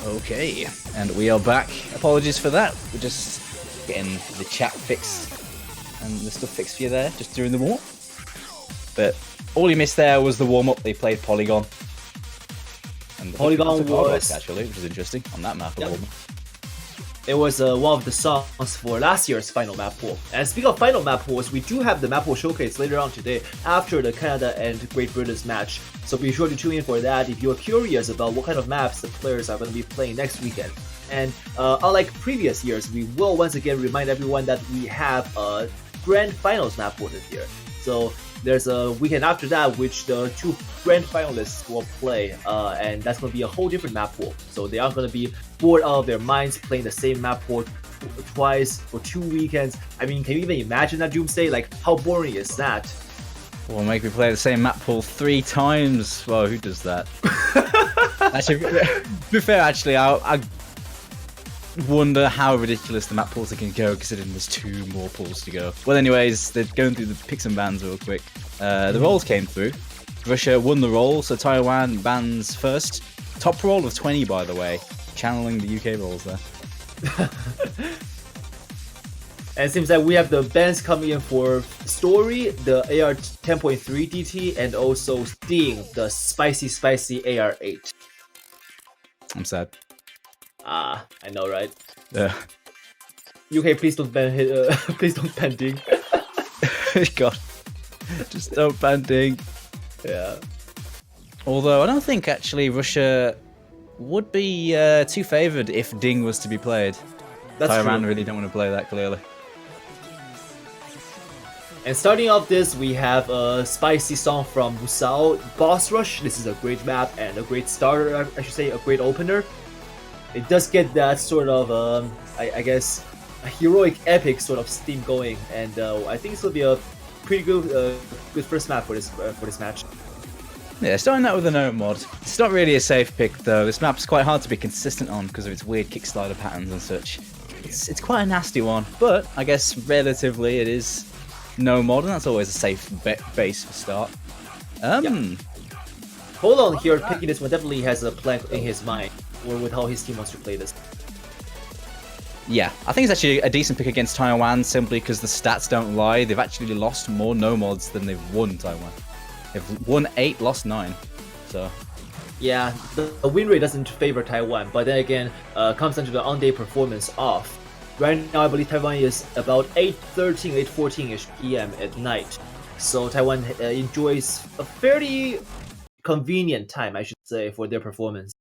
Okay, and we are back. Apologies for that. We're just getting the chat fixed and the stuff fixed for you there, just during the warm-up. But all you missed there was the warm-up. They played Polygon. And Polygon was actually, which is interesting on that map. Yep. It was one of the songs for last year's final map pool. And speaking of final map pools, we do have the map pool showcase later on today after the Canada and Great Britain's match. So be sure to tune in for that if you're curious about what kind of maps the players are going to be playing next weekend. And unlike previous years, we will once again remind everyone that we have a grand finals map pool this year. So there's a weekend after that which the two grand finalists will play, and that's going to be a whole different map pool. So they aren't going to be bored out of their minds playing the same map pool twice for 2 weekends. I mean, can you even imagine that, Doomsday? Like, how boring is that? Well, make me play the same map pool 3 times. Well, who does that? Actually, to be fair, actually, I wonder how ridiculous the map pools are going to go, considering there's 2 more pools to go. Well, anyways, they're going through the picks and bans real quick. The rolls came through. Russia won the roll, so Taiwan bans first. Top roll of 20, by the way. Channeling the UK rolls there. And it seems that we have the bans coming in for Story, the AR 10.3 DT, and also Sting, the spicy AR8. I'm sad. I know, right? Yeah. UK, please don't ban please don't ban Ding. God, just don't ban Ding. Yeah. Although I don't think actually Russia would be too favoured if Ding was to be played. That's Taiwan true. really don't want to play that clearly. And starting off this, we have a spicy song from Busao, Boss Rush. This is a great map and a great starter, I should say, a great opener. It does get that sort of, I guess, a heroic epic sort of steam going, and I think this will be a pretty good first map for this match. Yeah, starting out with a no mod. It's not really a safe pick though. This map's quite hard to be consistent on because of its weird kickstarter patterns and such. It's quite a nasty one, but I guess relatively it is no mod, and that's always a safe base for start. Yeah. Hold on here, picking this one definitely has a plan in his mind, or with how his team wants to play this. Yeah, I think it's actually a decent pick against Taiwan simply because the stats don't lie. They've actually lost more no mods than they've won Taiwan. They've won 8, lost 9. So yeah, the win rate doesn't favor Taiwan, but then again, comes down to the on-day performance off. Right now, I believe Taiwan is about 8:13, 8:14ish p.m. at night. So Taiwan enjoys a fairly convenient time, I should say, for their performance.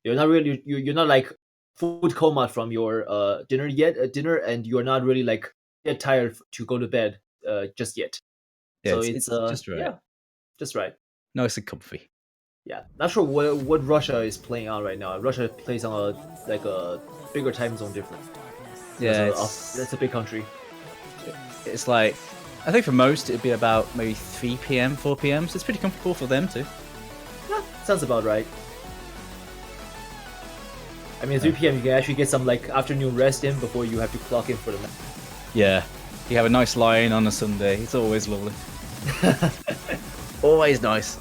You're not really, you're not like food coma from your dinner, and you're not really like get tired to go to bed just yet. yeah, So it's just right. Yeah, just right. Nice and comfy. Yeah, not sure what Russia is playing on right now. Russia plays on a bigger time zone difference. Yeah, that's a big country. it's like, I think for most it'd be about maybe 3 p.m, 4 p.m, so it's pretty comfortable for them too. Yeah, sounds about right. I mean, 3 p.m. you can actually get some like afternoon rest in before you have to clock in for the match. Yeah, you have a nice lie-in on a Sunday. It's always lovely. Always nice.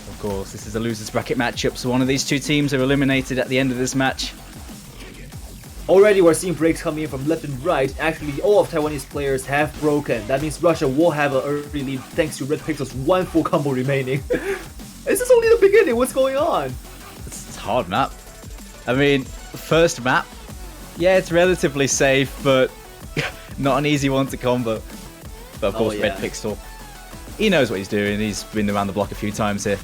Of course, this is a losers bracket matchup, so one of these 2 teams are eliminated at the end of this match. Already we're seeing breaks coming in from left and right. Actually, all of Taiwanese players have broken. That means Russia will have an early lead thanks to Red Pixel's 1 full combo remaining. This is only the beginning, what's going on? It's a hard map. I mean, first map, yeah, it's relatively safe, but not an easy one to combo. But of course, yeah. Red Pixel, he knows what he's doing. He's been around the block a few times here.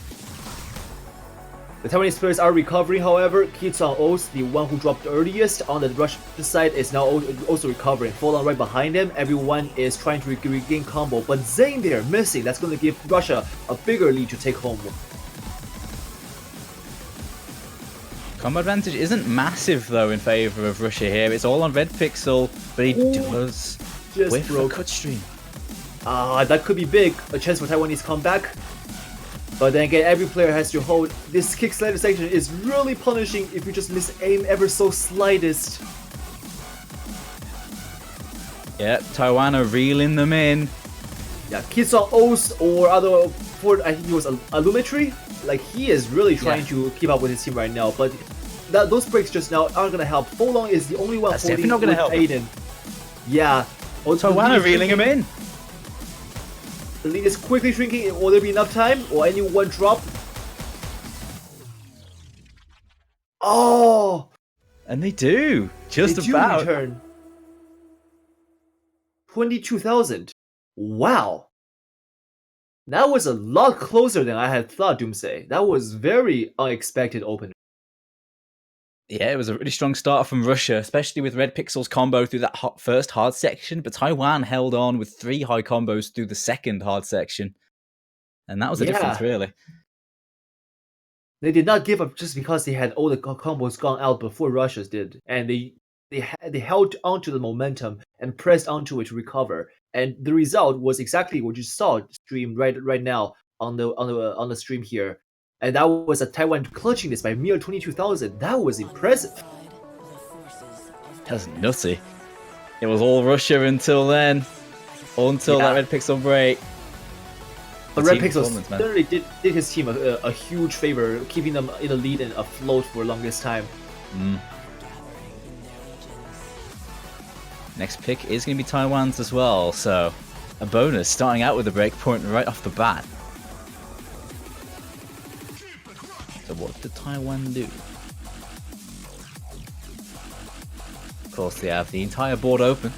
The Taiwanese players are recovering, however. Kitsang O's, the one who dropped earliest on the Russian side, is now also recovering. Fall on right behind him. Everyone is trying to regain combo, but Zane there missing. That's going to give Russia a bigger lead to take home. Combo advantage isn't massive though in favor of Russia here. It's all on Red Pixel, but he does whiff a cut stream. That could be big. A chance for Taiwanese comeback. But then again, every player has to hold. This kick slider section is really punishing if you just miss aim ever so slightest. Yeah, Taiwan are reeling them in. Yeah, Kitsang O's or other, I think it was Alumetry. like he is really trying to keep up with his team right now, but those breaks just now aren't gonna help. Folong is the only one That's holding definitely not gonna help. Aiden. Yeah. Taiwan are reeling him in. The lead is quickly shrinking. Will there be enough time or any one drop? Oh, And they do. Just they do about. return. 22,000. Wow. That was a lot closer than I had thought, Doomsday. That was very unexpected opener. Yeah, it was a really strong start from Russia, especially with Red Pixel's combo through that first hard section, but Taiwan held on with 3 high combos through the second hard section. And that was the difference, really. They did not give up just because they had all the combos gone out before Russia's did, and they held onto the momentum and pressed onto it to recover. And the result was exactly what you saw stream right now on the stream here. And that was a Taiwan clutching this by mere 22,000. That was impressive. That was nutty. It was all Russia until then. Until that Red Pixel break. But Red Pixel certainly did his team a huge favor, keeping them in the lead and afloat for the longest time. Next pick is going to be Taiwan's as well, so a bonus starting out with a break point right off the bat. So what did Taiwan do? Of course, they have the entire board open.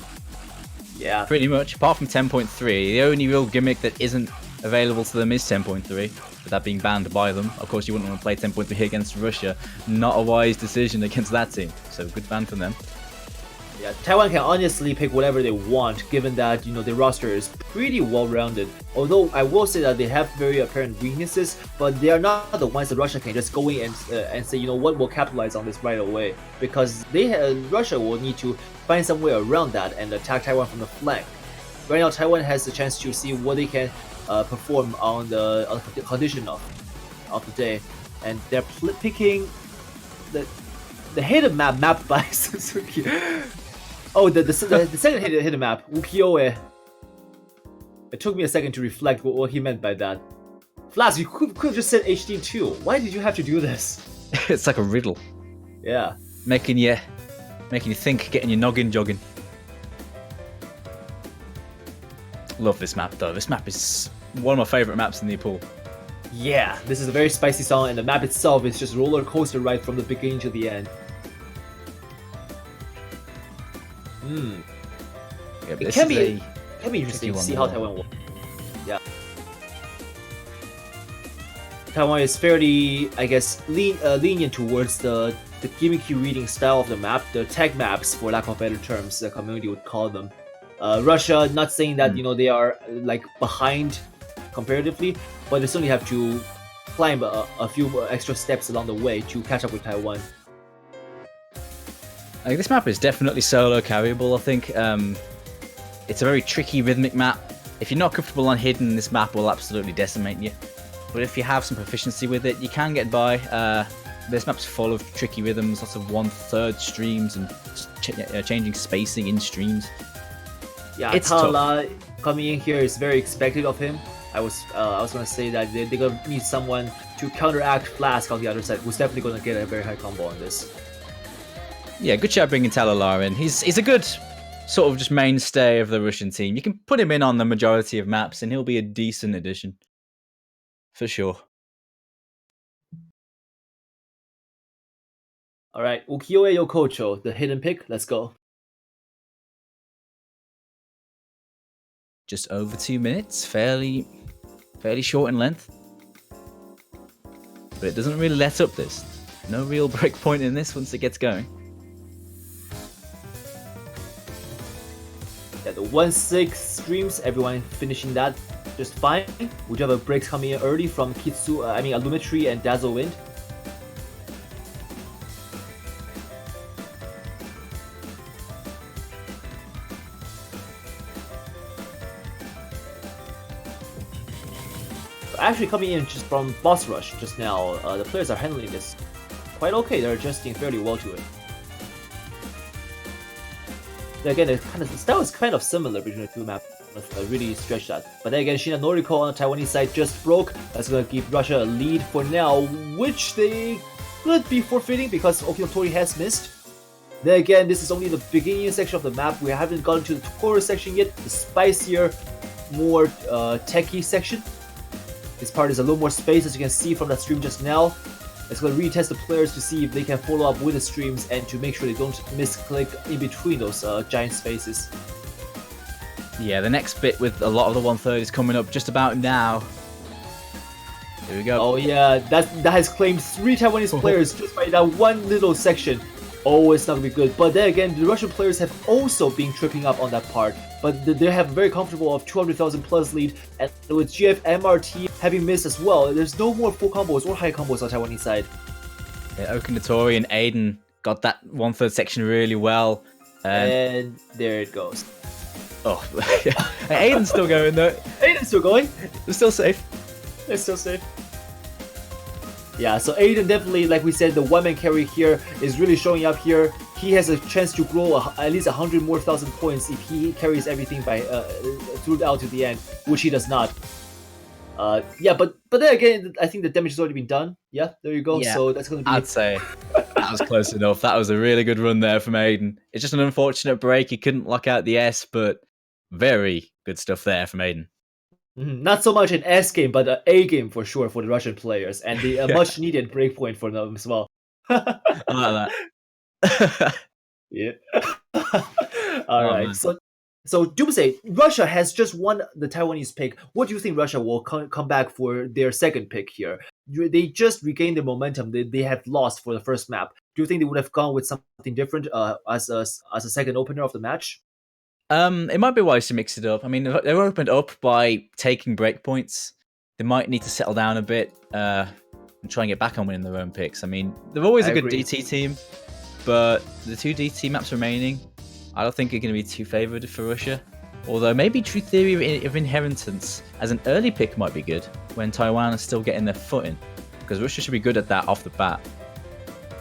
Yeah. Pretty much, apart from 10.3. The only real gimmick that isn't available to them is 10.3, with that being banned by them. Of course, you wouldn't want to play 10.3 against Russia. Not a wise decision against that team, so good ban for them. Yeah, Taiwan can honestly pick whatever they want, given that their roster is pretty well-rounded. Although I will say that they have very apparent weaknesses, but they are not the ones that Russia can just go in and say, what, we'll capitalize on this right away, because Russia will need to find some way around that and attack Taiwan from the flank. Right now, Taiwan has the chance to see what they can perform on the condition of the day, and they're picking the hidden map mapped by Suzuki. Oh, the second hidden map, Ukiyo-e. It took me a second to reflect what he meant by that. Flask, you could have just said HD2. Why did you have to do this? It's like a riddle. Yeah. Making you think, getting your noggin jogging. Love this map though. This map is one of my favourite maps in the pool. Yeah, this is a very spicy song, and the map itself is just roller coaster ride from the beginning to the end. Yeah, it can be interesting to see how Taiwan will. Yeah. Taiwan is fairly, I guess, lenient towards the gimmicky reading style of the map, the tag maps, for lack of better terms, the community would call them. Russia, not saying that they are like behind comparatively, but they certainly have to climb a few extra steps along the way to catch up with Taiwan. This map is definitely solo carryable, I think. It's a very tricky rhythmic map. If you're not comfortable on hidden, this map will absolutely decimate you. But if you have some proficiency with it, you can get by. This map's full of tricky rhythms, lots of 1/3 streams and changing spacing in streams. Yeah, it's Talala coming in here is very expected of him. I was gonna say that they're gonna need someone to counteract Flask on the other side, who's definitely gonna get a very high combo on this. Yeah, good job bringing Talala in. He's a good sort of just mainstay of the Russian team. You can put him in on the majority of maps and he'll be a decent addition. For sure. Alright, Ukiyo-e Yokocho, the hidden pick, let's go. Just over 2 minutes, fairly short in length. But it doesn't really let up this. No real break point in this once it gets going. Yeah, the 1-6 streams, everyone finishing that just fine. Would you have a breaks coming in early from Alumetry and Dazzle Wind? Actually coming in just from Boss Rush just now, the players are handling this quite okay. They're adjusting fairly well to it. Again, the style is kind of similar between the two maps. really stretch that. But then again, Shina Noriko on the Taiwanese side just broke. That's gonna give Russia a lead for now, which they could be forfeiting because Okinotori has missed. Then again, this is only the beginning section of the map. We haven't gotten to the tutorial section yet, the spicier, more techie section. This part is a little more space, as you can see from that stream just now. It's going to retest the players to see if they can follow up with the streams and to make sure they don't misclick in between those giant spaces. Yeah, the next bit with a lot of the 1/3 is coming up just about now. Here we go. Oh yeah, that has claimed 3 Taiwanese players just by that one little section. Oh, it's not going to be good. But then again, the Russian players have also been tripping up on that part. But they have a very comfortable of 200,000 plus lead. And with GF MRT having missed as well, there's no more full combos or high combos on Taiwanese side. Yeah, Okinotori and Aiden got that 1/3 section really well. And there it goes. Oh, Aiden's still going though. Aiden's still going. They're still safe. They're still safe. Yeah, so Aiden definitely, like we said, the one-man carry here is really showing up here. He has a chance to grow at least 100 more thousand points if he carries everything by throughout to the end, which he does not. Yeah, but then again, I think the damage has already been done. Yeah, there you go. Yeah, so that's gonna be. I'd say that was close enough. That was a really good run there from Aiden. It's just an unfortunate break. He couldn't lock out the S, but very good stuff there from Aiden. Not so much an S game, but an A game for sure for the Russian players, and the much needed breakpoint for them as well. I like that. Yeah. All right. So Doomsday, Russia has just won the Taiwanese pick. What do you think Russia will come back for their second pick here? They just regained the momentum they have lost for the first map. Do you think they would have gone with something different as a second opener of the match? It might be wise to mix it up. I mean, they were opened up by taking breakpoints. They might need to settle down a bit and try and get back on winning their own picks. I mean, they're always a good DT team, but the 2 DT maps remaining, I don't think are going to be too favoured for Russia. Although maybe True Theory of Inheritance as an early pick might be good when Taiwan is still getting their foot in, because Russia should be good at that off the bat.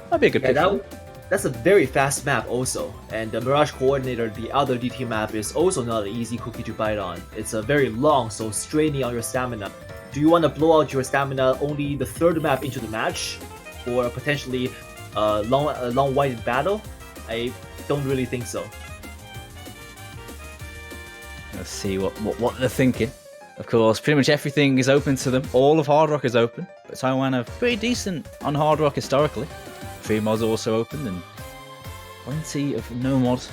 That'd be a good pick. That's a very fast map also, and the Mirage Coordinator, the other DT map, is also not an easy cookie to bite on. It's a very long, so straining on your stamina. Do you want to blow out your stamina only the third map into the match, or potentially a long-winded battle? I don't really think so. Let's see what they're thinking. Of course, pretty much everything is open to them. All of Hard Rock is open, but Taiwan are pretty decent on Hard Rock historically. 3 mods are also open and plenty of no mods.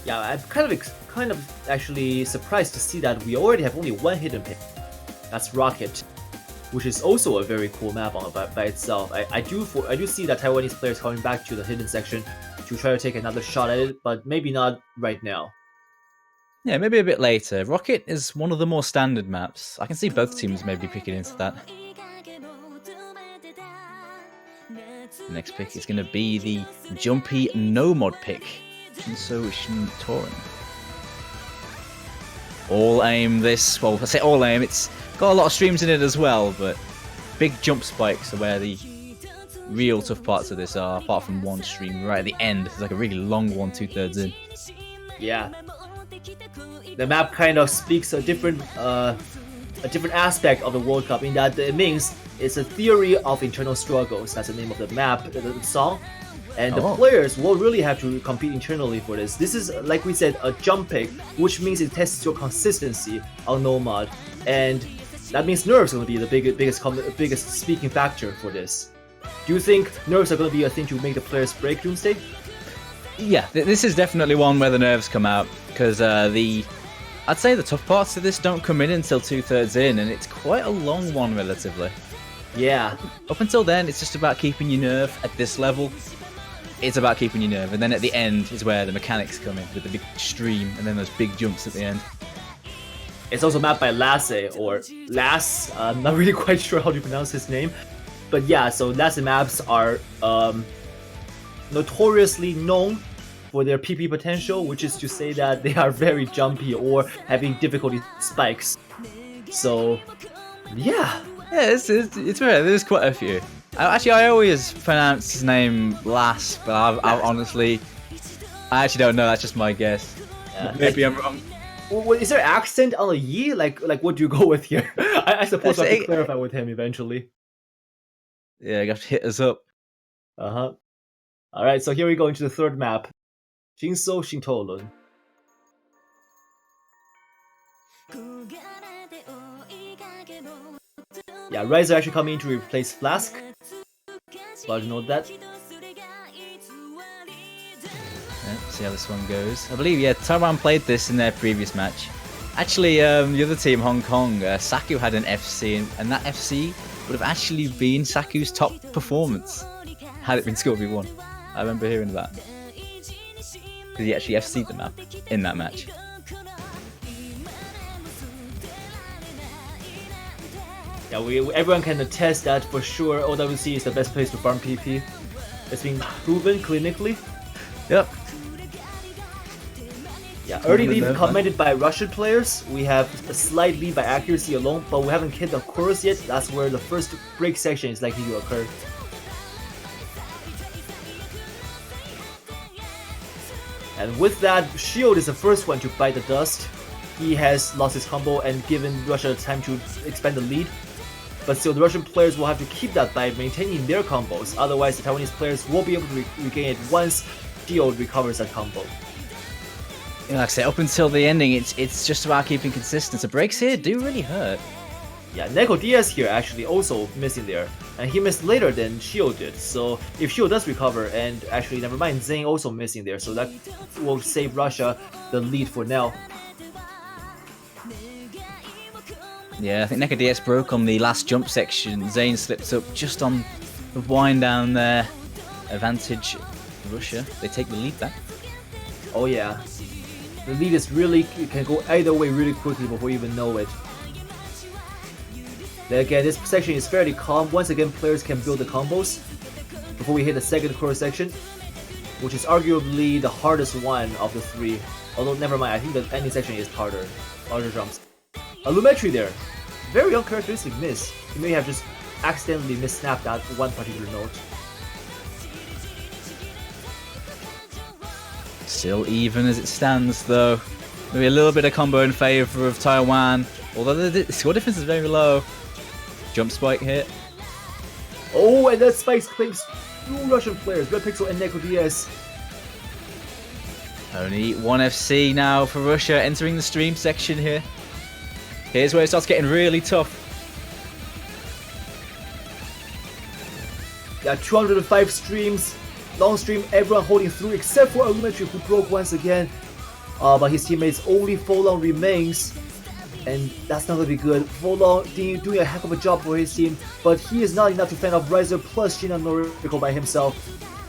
Yeah, I'm kind of actually surprised to see that we already have only one hidden pick. That's Rocket, which is also a very cool map by itself. I do see that Taiwanese players coming back to the hidden section to try to take another shot at it, but maybe not right now. Yeah, maybe a bit later. Rocket is one of the more standard maps. I can see both teams maybe picking into that. The next pick is going to be the jumpy no mod pick. So Torin. All aim this, well I say all aim, it's got a lot of streams in it as well, but big jump spikes are where the real tough parts of this are, apart from one stream right at the end. It's like a really long one 2/3 in. Yeah. The map kind of speaks a different aspect of the World Cup in that it means it's a theory of internal struggles. That's the name of the map, the song. And the players will really have to compete internally for this. This is, like we said, a jump pick, which means it tests your consistency on no mod. And that means nerfs are going to be the biggest speaking factor for this. Do you think nerfs are going to be a thing to make the players break Doomsday? Yeah, this is definitely one where the nerves come out, because I'd say the tough parts of this don't come in until 2/3 in, and it's quite a long one relatively. Yeah. Up until then, it's just about keeping your nerve at this level. It's about keeping your nerve, and then at the end is where the mechanics come in, with the big stream, and then those big jumps at the end. It's also mapped by Lasse, or Lass, I'm not really quite sure how to pronounce his name. But yeah, so Lasse maps are notoriously known for their PP potential, which is to say that they are very jumpy or having difficulty spikes. So, yeah. Yeah, it's rare. There's quite a few. Actually, I always pronounce his name Lass, but I honestly, I actually don't know. That's just my guess. Maybe I'm wrong. Is there accent on the yi? Like what do you go with here? I suppose I have to clarify with him eventually. Yeah, you have to hit us up. Uh-huh. Alright, so here we go into the third map. Jinso Shintolun. Yeah, Riser actually coming in to replace Flask. Glad you know that. Yeah, see how this one goes. I believe, yeah, Taiwan played this in their previous match. Actually, the other team, Hong Kong, Saku had an FC, and that FC would have actually been Saku's top performance had it been scored v1. I remember hearing that. Because he actually FC'd the map in that match. Yeah, everyone can attest that for sure OWC is the best place to farm PP. It's been proven clinically. Yep. Yeah, early lead commented by Russian players. We have a slight lead by accuracy alone, but we haven't hit the chorus yet. That's where the first break section is likely to occur. And with that, Shield is the first one to bite the dust. He has lost his combo and given Russia time to expand the lead. But still, the Russian players will have to keep that by maintaining their combos. Otherwise, the Taiwanese players won't be able to regain it once Shield recovers that combo. Like I said, up until the ending, it's just about keeping consistency. Breaks here do really hurt. Yeah, Neko Diaz here actually also missing there, and he missed later than Shield did. So if Shield does recover, and actually never mind, Zane also missing there, so that will save Russia the lead for now. Yeah, I think Neko Diaz broke on the last jump section. Zane slips up just on the wind down there. Advantage Russia. They take the lead back. Oh yeah. The lead is really, it can go either way really quickly before you even know it. Then again, this section is fairly calm. Once again, players can build the combos before we hit the second core section, which is arguably the hardest one of the three. Although, never mind, I think the ending section is harder. Larger jumps. A Lumetri there. Very uncharacteristic miss. He may have just accidentally missnapped that one particular note. Still even as it stands, though. Maybe a little bit of combo in favour of Taiwan, although the score difference is very low. Jump spike hit. Oh, and that spike claims two Russian players, Red Pixel and Neko Diaz. Only one FC now for Russia entering the stream section here. Here's where it starts getting really tough. Yeah, 205 streams. Long stream, everyone holding through except for Alumetri, who broke once again. But his teammates only Folong remains, and that's not gonna be good. Folong doing a heck of a job for his team, but he is not enough to fend off Riser plus Shinan Noriko by himself.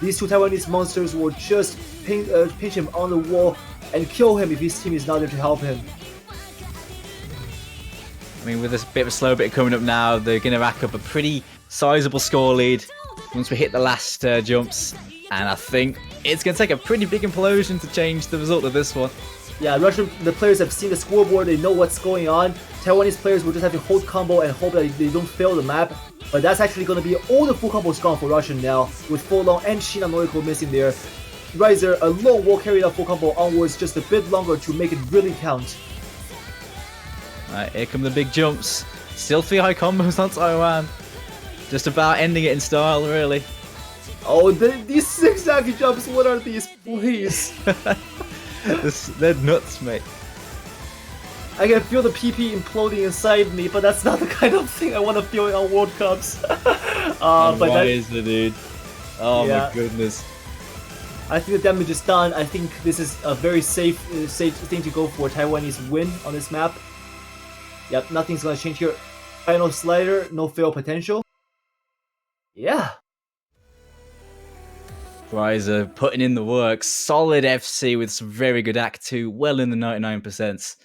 These two Taiwanese monsters will just pinch him on the wall and kill him if his team is not there to help him. I mean, with this bit of a slow bit coming up now, they're going to rack up a pretty sizable score lead once we hit the last jumps. And I think it's going to take a pretty big implosion to change the result of this one. Yeah, the players have seen the scoreboard, they know what's going on. Taiwanese players will just have to hold combo and hope that they don't fail the map. But that's actually going to be all the full combos gone for Russian now, with Folong and Shinan Noriko missing there. Riser alone will carry that full combo onwards just a bit longer to make it really count. Alright, here come the big jumps. Still 3 high combos on Taiwan. Just about ending it in style, really. Oh, these zigzag jumps, what are these, please? They're nuts, mate. I can feel the PP imploding inside me, but that's not the kind of thing I want to feel on World Cups. But that is the dude. Oh yeah. My goodness. I think the damage is done. I think this is a very safe thing to go for. Taiwanese win on this map. Yep, nothing's gonna change here. Final slider, no fail potential. Yeah. Riser putting in the work. Solid FC with some very good Act 2. Well in the 99%.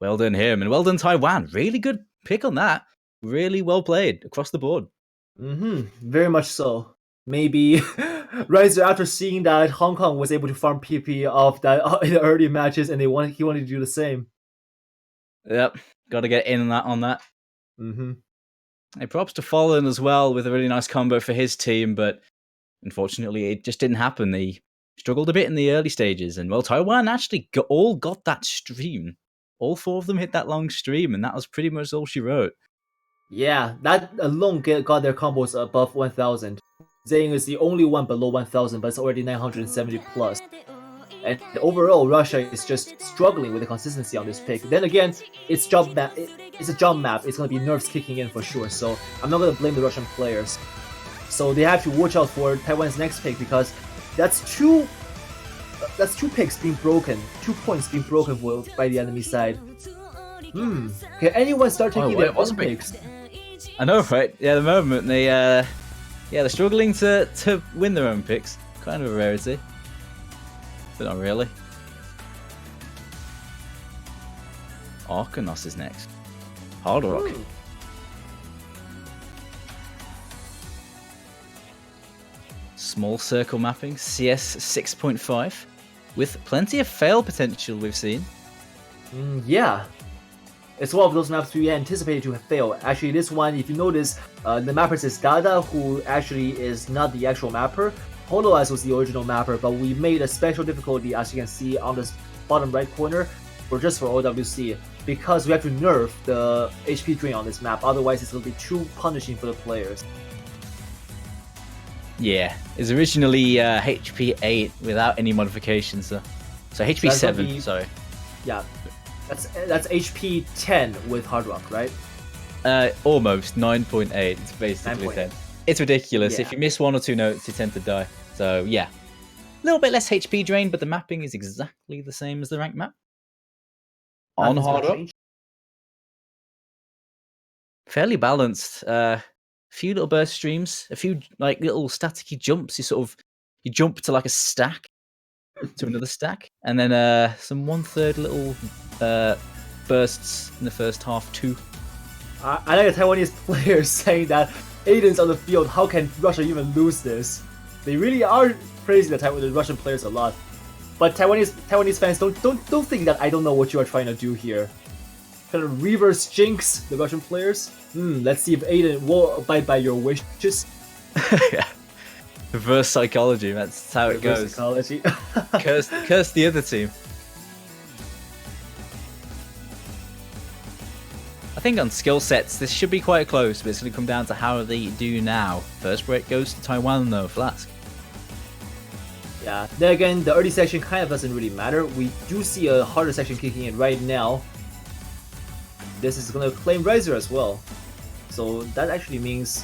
Well done him. And well done Taiwan. Really good pick on that. Really well played across the board. Very much so. Maybe Riser, after seeing that Hong Kong was able to farm PP off that in the early matches, and he wanted to do the same. Yep. Got to get in on that. Hey, props to Fallen as well with a really nice combo for his team, but unfortunately it just didn't happen. The struggled a bit in the early stages, and well, Taiwan actually got that stream. All 4 of them hit that long stream, and that was pretty much all she wrote. Yeah, that alone got their combos above 1000. Zhang is the only one below 1000, but it's already 970 plus. And overall, Russia is just struggling with the consistency on this pick. Then again, it's jump map. It's a jump map. It's gonna be nerfs kicking in for sure. So I'm not gonna blame the Russian players. So they have to watch out for Taiwan's next pick because that's two picks being broken, 2 points being broken by the enemy side. Can anyone start taking their own picks? I know, right? Yeah, at the moment they're struggling to win their own picks. Kind of a rarity, but not really. Arkanos is next. Hard Rock. Small circle mapping, CS 6.5, with plenty of fail potential we've seen. Yeah. It's one of those maps we anticipated to fail. Actually, this one, if you notice, the mapper is Dada, who actually is not the actual mapper. HoloEyes was the original mapper, but we made a special difficulty, as you can see on the bottom right corner, for OWC, because we have to nerf the HP drain on this map. Otherwise, it's going to be too punishing for the players. Yeah, it's originally HP 8 without any modifications, so HP 7. Sorry. Yeah. That's HP 10 with Hard Rock, right? Almost 9.8. It's basically 10. It's ridiculous. Yeah. If you miss 1 or 2 notes, you tend to die. So yeah, a little bit less HP drain, but the mapping is exactly the same as the ranked map. On Hard Rock, fairly balanced. Few little burst streams, a few like little staticky jumps. You jump to like a stack, to another stack, and then some 1/3 little bursts in the first half too. I like the Taiwanese players saying that Aiden's on the field. How can Russia even lose this? They really are praising the Russian players a lot. But Taiwanese fans don't think that I don't know what you are trying to do here. Kind of reverse jinx the Russian players. Let's see if Aiden will abide by your wishes. Yeah. Reverse psychology, that's how it goes. Psychology. curse the other team. I think on skill sets, this should be quite close, but it's going to come down to how they do now. First break goes to Taiwan though, Flask. Yeah, then again, the early section kind of doesn't really matter. We do see a harder section kicking in right now. This is going to claim Riser as well. So that actually means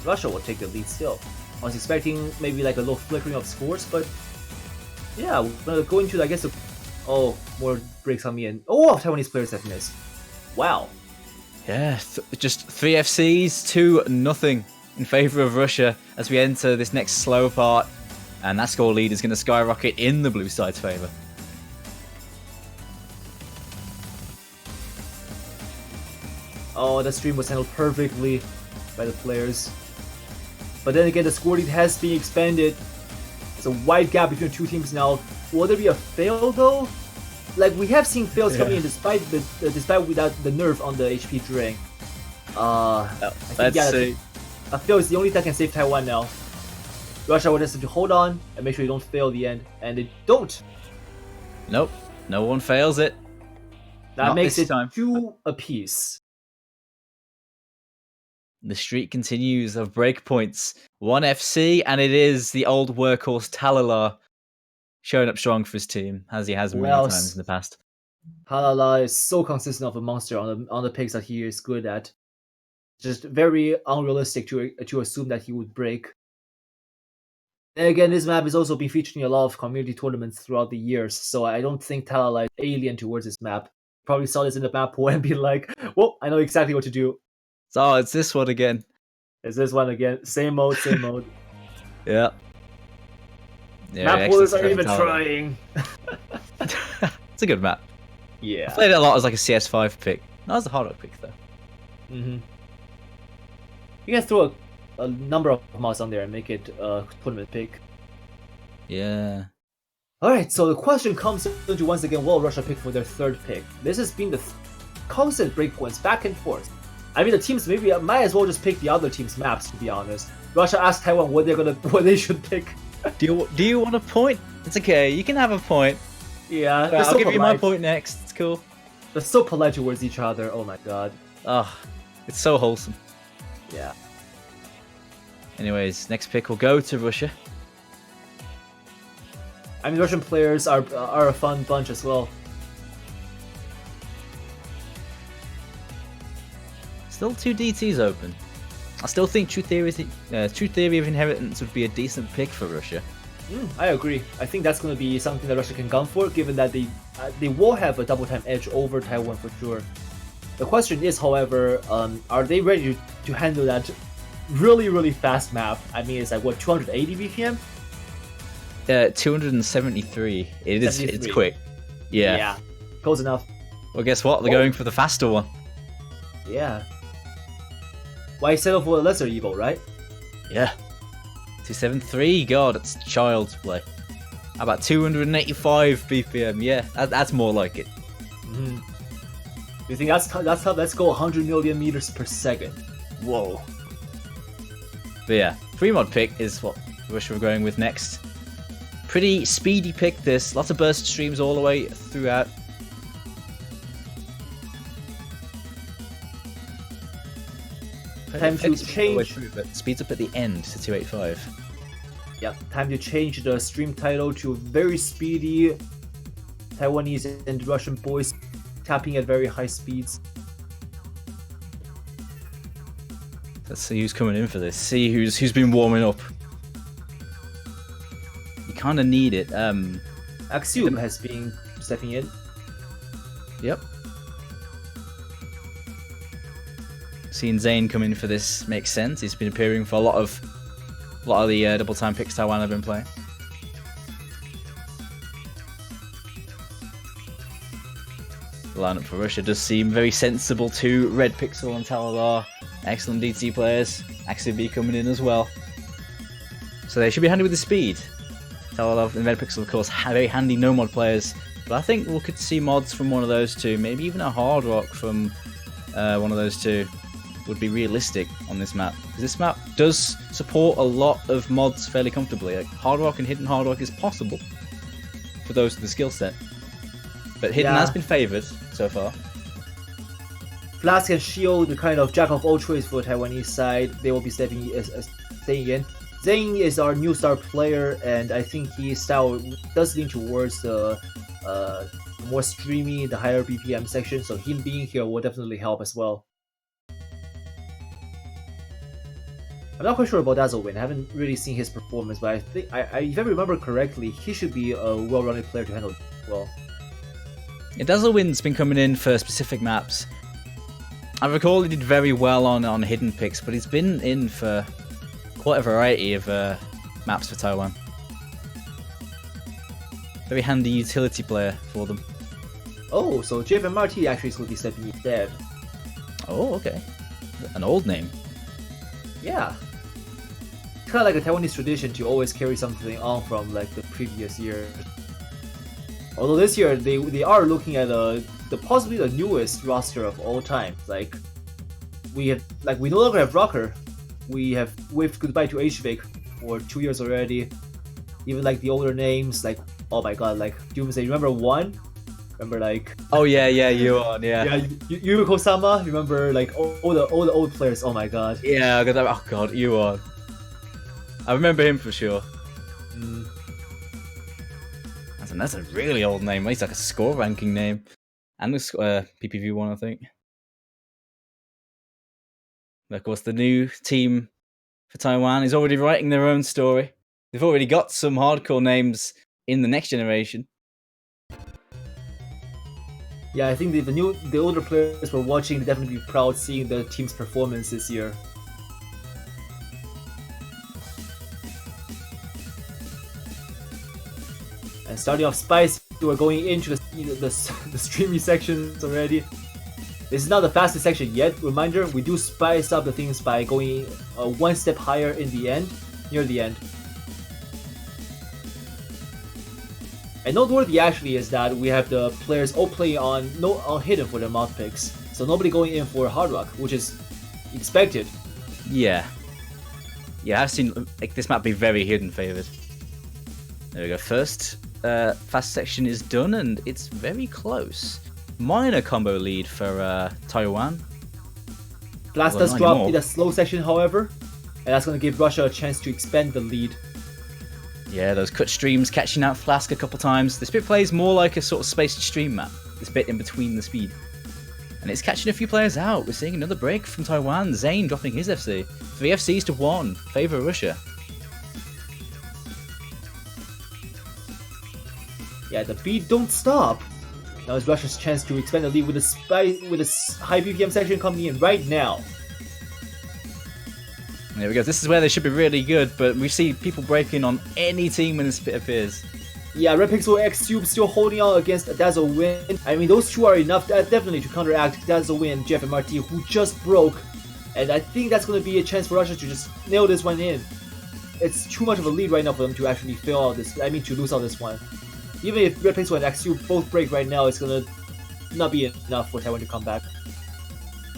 Russia will take the lead still. I was expecting maybe like a little flickering of scores, but yeah, we're going to go into, I guess, more breaks on me, and Taiwanese players have missed. Wow. Yeah, just 3 FCs, 2-0 in favour of Russia as we enter this next slow part, and that score lead is going to skyrocket in the blue side's favour. Oh, that stream was handled perfectly by the players. But then again, the score lead has been expanded. It's a wide gap between the two teams now. Will there be a fail though? Like, we have seen fails coming in despite without the nerf on the HP drain. Let's see. A fail is the only thing that can save Taiwan now. Russia will just have to hold on and make sure you don't fail the end, and they don't. Nope, no one fails it. That Not makes this it time. 2 apiece. The streak continues of breakpoints. 1 FC, and it is the old workhorse Talala showing up strong for his team, as he has many times in the past. Halala is so consistent of a monster on the picks that he is good at. Just very unrealistic to assume that he would break. And again, this map has also been featuring a lot of community tournaments throughout the years, so I don't think Talala is alien towards this map. Probably saw this in the map pool and be like, well, I know exactly what to do. So it's this one again. It's this one again. Same mode, same mode. Yeah. Map poolers are even trying. It's a good map. Yeah. I played it a lot as like a CS5 pick. Not as a hard rock pick though. You can throw a number of mods on there and make it a tournament pick. Yeah. Alright, so the question comes into once again, will Russia pick for their 3rd pick? This has been the constant breakpoints back and forth. I mean, the teams maybe might as well just pick the other team's maps, to be honest. Russia asked Taiwan what they should pick. Do you want to point It's okay. You can have a point. Yeah, Well, I'll give you my point next. It's cool. They're so polite towards each other. Oh my god. Oh, it's so wholesome. Yeah. Anyways, next pick will go to Russia. I mean, Russian players are a fun bunch as well. Still 2 DTs open. I still think True Theory of Inheritance would be a decent pick for Russia. I agree. I think that's going to be something that Russia can gun for, given that they will have a double time edge over Taiwan for sure. The question is, however, are they ready to handle that really, really fast map? I mean, it's like, what, 280 BPM? 273. It's quick. Yeah. Close enough. Well, guess what? They're going for the faster one. Yeah. Why settle for a lesser evil, right? Yeah. 273. God, it's child's play. How about 285 BPM? Yeah, that's more like it. You think that's tough? Let's go 100 million meters per second. Whoa. But yeah, free mod pick is what Russia are going with next. Pretty speedy pick this. Lots of burst streams all the way throughout. Time to change. But speeds up at the end to 285. Yeah, time to change the stream title to very speedy Taiwanese and Russian boys tapping at very high speeds. Let's see who's coming in for this. See who's been warming up. You kind of need it. Axiom has been stepping in. Yep. Seeing Zane come in for this makes sense. He's been appearing for a lot of the double time picks Taiwan have been playing. The lineup for Russia does seem very sensible too. Red Pixel and Taladar, excellent DT players. Axiom B coming in as well. So they should be handy with the speed. Taladar and Red Pixel, of course, very handy no mod players. But I think we could see mods from one of those two, maybe even a Hard Rock from one of those two. Would be realistic on this map, because this map does support a lot of mods fairly comfortably. Like Hard Rock and Hidden Hard Rock is possible for those with the skill set, but Hidden has been favoured so far. Flask and Shield, the kind of jack of all trades for Taiwanese side, they will be staying in. Zane is our new star player, and I think his style does lean towards the more streamy, the higher BPM section, so him being here will definitely help as well. I'm not quite sure about Dazzlewin. I haven't really seen his performance, but I think, if I remember correctly, he should be a well-rounded player to handle it well. Yeah, Dazzlewin's been coming in for specific maps. I recall he did very well on hidden picks, but he's been in for quite a variety of maps for Taiwan. Very handy utility player for them. Oh, so JFMRT actually is going to be stepping in dead. Oh, okay. An old name. Yeah. It's kind of like a Taiwanese tradition to always carry something on from like the previous year. Although this year they are looking at the possibly the newest roster of all time. Like we no longer have Rocker. We have waved goodbye to HVIC for 2 years already. Even like the older names, like oh my god, like Doomsday. Remember one? Remember like oh yeah Yuan, yeah Yuriko-sama. Remember like all the old players. Oh my god. Yeah, oh god, Yuan. I remember him for sure. That's a really old name. He's like a score ranking name, and the PPV one, I think. But of course, the new team for Taiwan is already writing their own story. They've already got some hardcore names in the next generation. Yeah, I think the older players were watching, they'd definitely be proud seeing the team's performance this year. And starting off Spice, we're going into the streamy sections already. This is not the fastest section yet. Reminder, we do spice up the things by going one step higher in the end, near the end. And noteworthy actually is that we have the players all playing on hidden for their mod picks, so nobody going in for Hard Rock, which is expected. Yeah, I've seen like this map be very hidden favored. There we go. First fast section is done, and it's very close. Minor combo lead for Taiwan. Blast does drop in a slow section, however, and that's going to give Russia a chance to expand the lead. Yeah, those cut streams catching out Flask a couple times. This bit plays more like a sort of spaced stream map, this bit in between the speed. And it's catching a few players out. We're seeing another break from Taiwan. Zane dropping his FC. 3 FCs to 1, favor Russia. Yeah, the beat don't stop. Now it's Russia's chance to expand the lead with a high BPM section coming in right now. There we go. This is where they should be really good, but we see people breaking on any team when this bit appears. Yeah, Red Pixel X Cube still holding on against Dazzle Win. I mean, those two are enough definitely to counteract Dazzle Win, Jeff and Marty, who just broke. And I think that's going to be a chance for Russia to just nail this one in. It's too much of a lead right now for them to actually fail out this. I mean, to lose out this one. Even if Red Pixel and X Cube both break right now, it's going to not be enough for Taiwan to come back.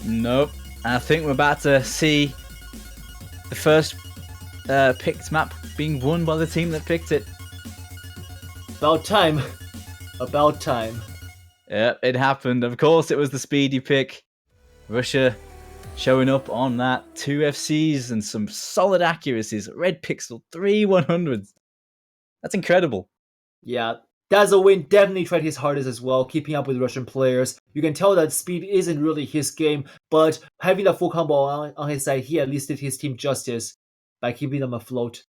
Nope. I think we're about to see the first picked map being won by the team that picked it. About time. About time. Yep, it happened. Of course, it was the speedy pick. Russia showing up on that. 2 FCs and some solid accuracies. Red Pixel, 3 100s. That's incredible. Yeah, Dazzle Win definitely tried his hardest as well, keeping up with Russian players. You can tell that speed isn't really his game, but having that full combo on his side, he at least did his team justice by keeping them afloat.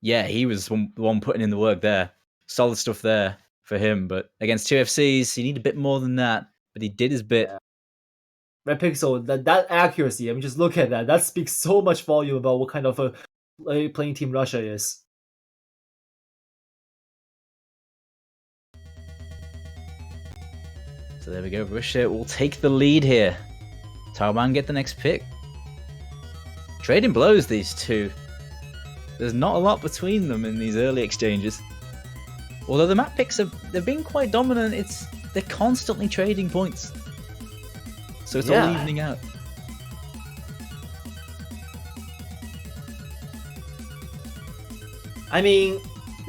Yeah, he was the one putting in the work there. Solid stuff there for him, but against 2 FCs, you need a bit more than that, but he did his bit. Yeah. Red Pixel, that accuracy, I mean, just look at that. That speaks so much volume about what kind of a playing team Russia is. So there we go, Russia will take the lead here. Taiwan get the next pick. Trading blows, these two. There's not a lot between them in these early exchanges. Although the map picks they've been quite dominant, they're constantly trading points. So it's all evening out. I mean,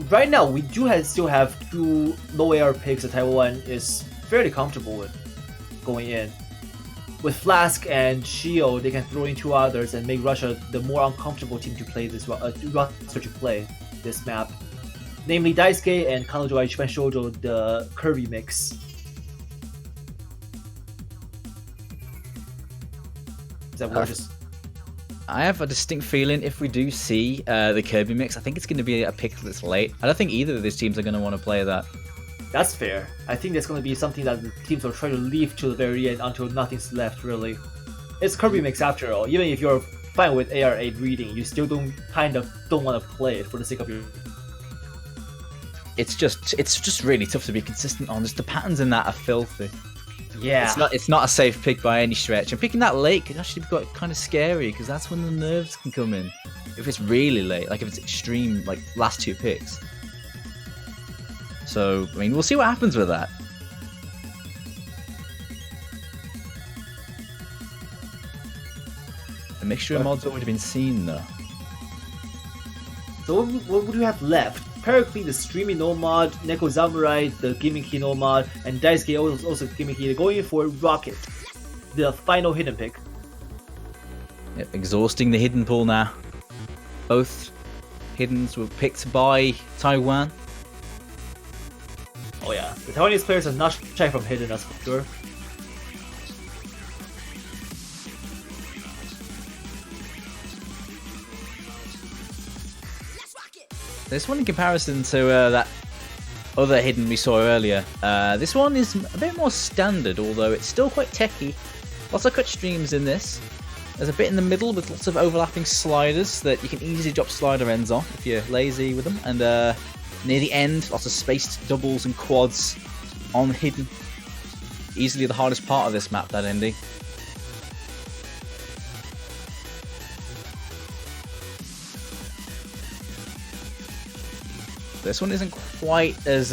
right now we still have 2 low AR picks that Taiwan is fairly comfortable with going in. With Flask and Shield, they can throw in 2 others and make Russia the more uncomfortable team to play this roster to play this map. Namely Daisuke and Kanojo Ichiban Shoujo, the Kirby mix. Is that what just... I have a distinct feeling if we do see the Kirby mix, I think it's going to be a pick that's late. I don't think either of these teams are going to want to play that. That's fair. I think that's going to be something that the teams will try to leave to the very end until nothing's left, really. It's Kirby mix after all. Even if you're fine with AR8 reading, you still don't want to play it for the sake of your... It's just really tough to be consistent on. Just the patterns in that are filthy. Yeah. It's not a safe pick by any stretch. And picking that late can actually be kind of scary because that's when the nerves can come in. If it's really late, like if it's extreme, like last 2 picks. So, I mean, we'll see what happens with that. The mixture of mods already been seen though. So what do we have left? Pericles, the streaming no mod, Neko Samurai, the gimmicky no mod, and Daisuke also gimmicky. They're going for Rocket, the final hidden pick. Yep, exhausting the hidden pool now. Both hiddens were picked by Taiwan. Oh yeah, the Taiwanese players are not shy from hidden, that's for sure. This one in comparison to that other hidden we saw earlier, this one is a bit more standard, although it's still quite techy. Lots of cut streams in this. There's a bit in the middle with lots of overlapping sliders that you can easily drop slider ends off if you're lazy with them. And near the end, lots of spaced doubles and quads on hidden. Easily the hardest part of this map, that ending. This one isn't quite as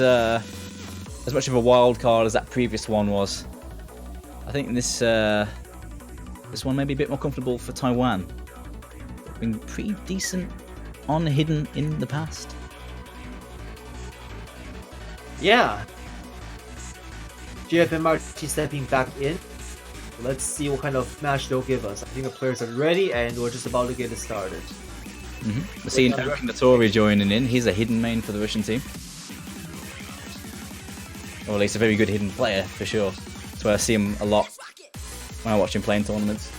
much of a wild card as that previous one was. I think this one may be a bit more comfortable for Taiwan. They've been pretty decent on hidden in the past. Yeah. GFMRT stepping back in. Let's see what kind of match they'll give us. I think the players are ready and we're just about to get it started. We're seeing Natori joining in. He's a hidden main for the Russian team. Or at least a very good hidden player, for sure. That's where I see him a lot when I watch him playing tournaments.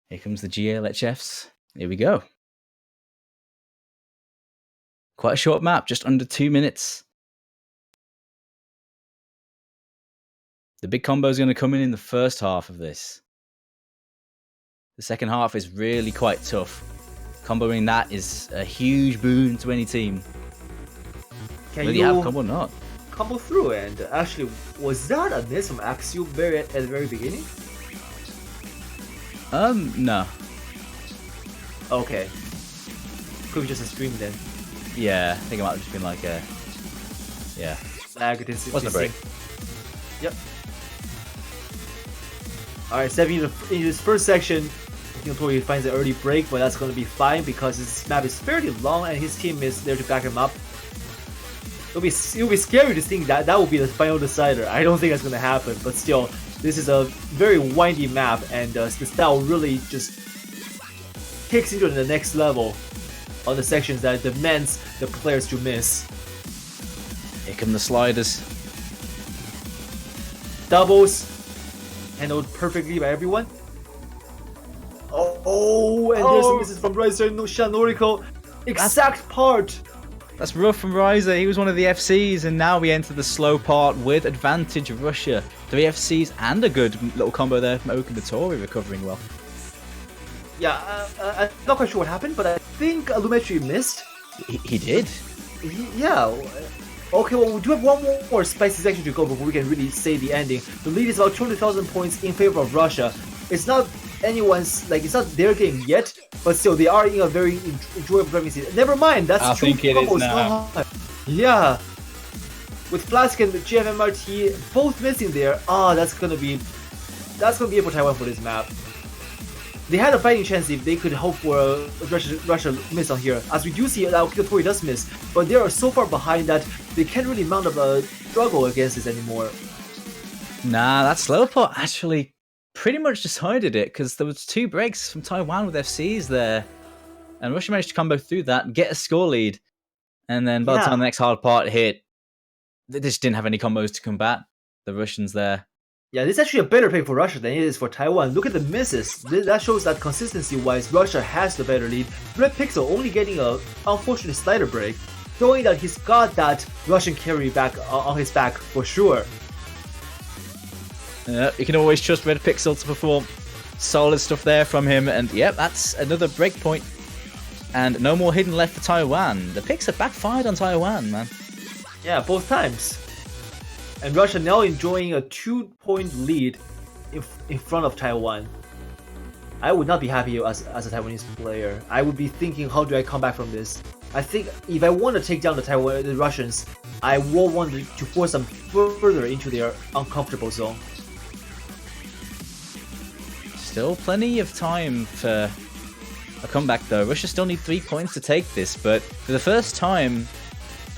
Here comes the GLHFs. Here we go. Quite a short map, just under 2 minutes. The big combo is going to come in the first half of this. The second half is really quite tough. Comboing that is a huge boon to any team. Can Whether you have combo or not. combo through? And actually, was that a miss from Axiu at the very beginning? No. Okay. Could be just a stream then. Yeah, I think it might have just been like a... Yeah. Lag this. Wasn't a break. Yep. Alright, stepping into this first section, Natori finds an early break, but that's going to be fine because this map is fairly long and his team is there to back him up. It'll be scary to think that will be the final decider. I don't think that's going to happen, but still, this is a very windy map and the style really just kicks into the next level on the sections that demands the players to miss. Here come the sliders. Doubles handled perfectly by everyone. Oh, and there's a misses from Riser no Shanoriko. Exact part. That's rough from Riser. He was one of the FCs, and now we enter the slow part with advantage of Russia. 3 FCs and a good little combo there from Natori recovering well. Yeah, I'm not quite sure what happened, but I think Lumetri missed. He did? Yeah. Okay, well, we do have one more spicy section to go before we can really say the ending. The lead is about 200,000 points in favor of Russia. It's not anyone's, like, it's not their game yet, but still, they are in a very enjoyable driving season. Never mind, that's I think it is now. Yeah. With Flask and GFMRT both missing there, that's gonna be it for Taiwan for this map. They had a fighting chance if they could hope for a Russia miss on here. As we do see, Natori does miss, but they are so far behind that they can't really mount up a struggle against this anymore. Nah, that slow pot actually pretty much decided it, because there was 2 breaks from Taiwan with FCs there. And Russia managed to combo through that, get a score lead. And then by the time the next hard part hit, they just didn't have any combos to combat the Russians there. Yeah, this is actually a better pick for Russia than it is for Taiwan. Look at the misses. That shows that consistency-wise, Russia has the better lead. Red Pixel only getting a unfortunate slider break, showing that he's got that Russian carry back on his back for sure. You can always trust Red Pixel to perform. Solid stuff there from him, and yep, that's another breakpoint. And no more hidden left for Taiwan. The picks have backfired on Taiwan, man. Yeah, both times. And Russia now enjoying a 2-point lead in front of Taiwan. I would not be happy as a Taiwanese player. I would be thinking, how do I come back from this? I think if I want to take down the Russians, I will want to force them further into their uncomfortable zone. Still plenty of time for a comeback though. Russia still need 3 points to take this, but for the first time,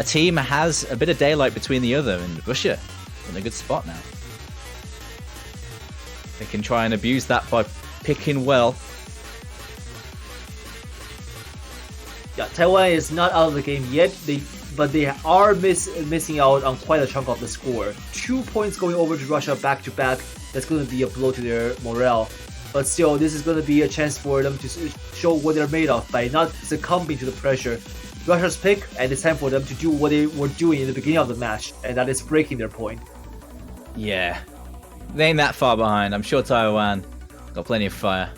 a team has a bit of daylight between the other, and Russia in a good spot now. They can try and abuse that by picking well. Yeah, Taiwan is not out of the game yet, but they are missing out on quite a chunk of the score. 2 points going over to Russia back to back. That's going to be a blow to their morale. But still, this is going to be a chance for them to show what they're made of by not succumbing to the pressure. Russia's pick, and it's time for them to do what they were doing in the beginning of the match, and that is breaking their point. Yeah, they ain't that far behind. I'm sure Taiwan got plenty of fire.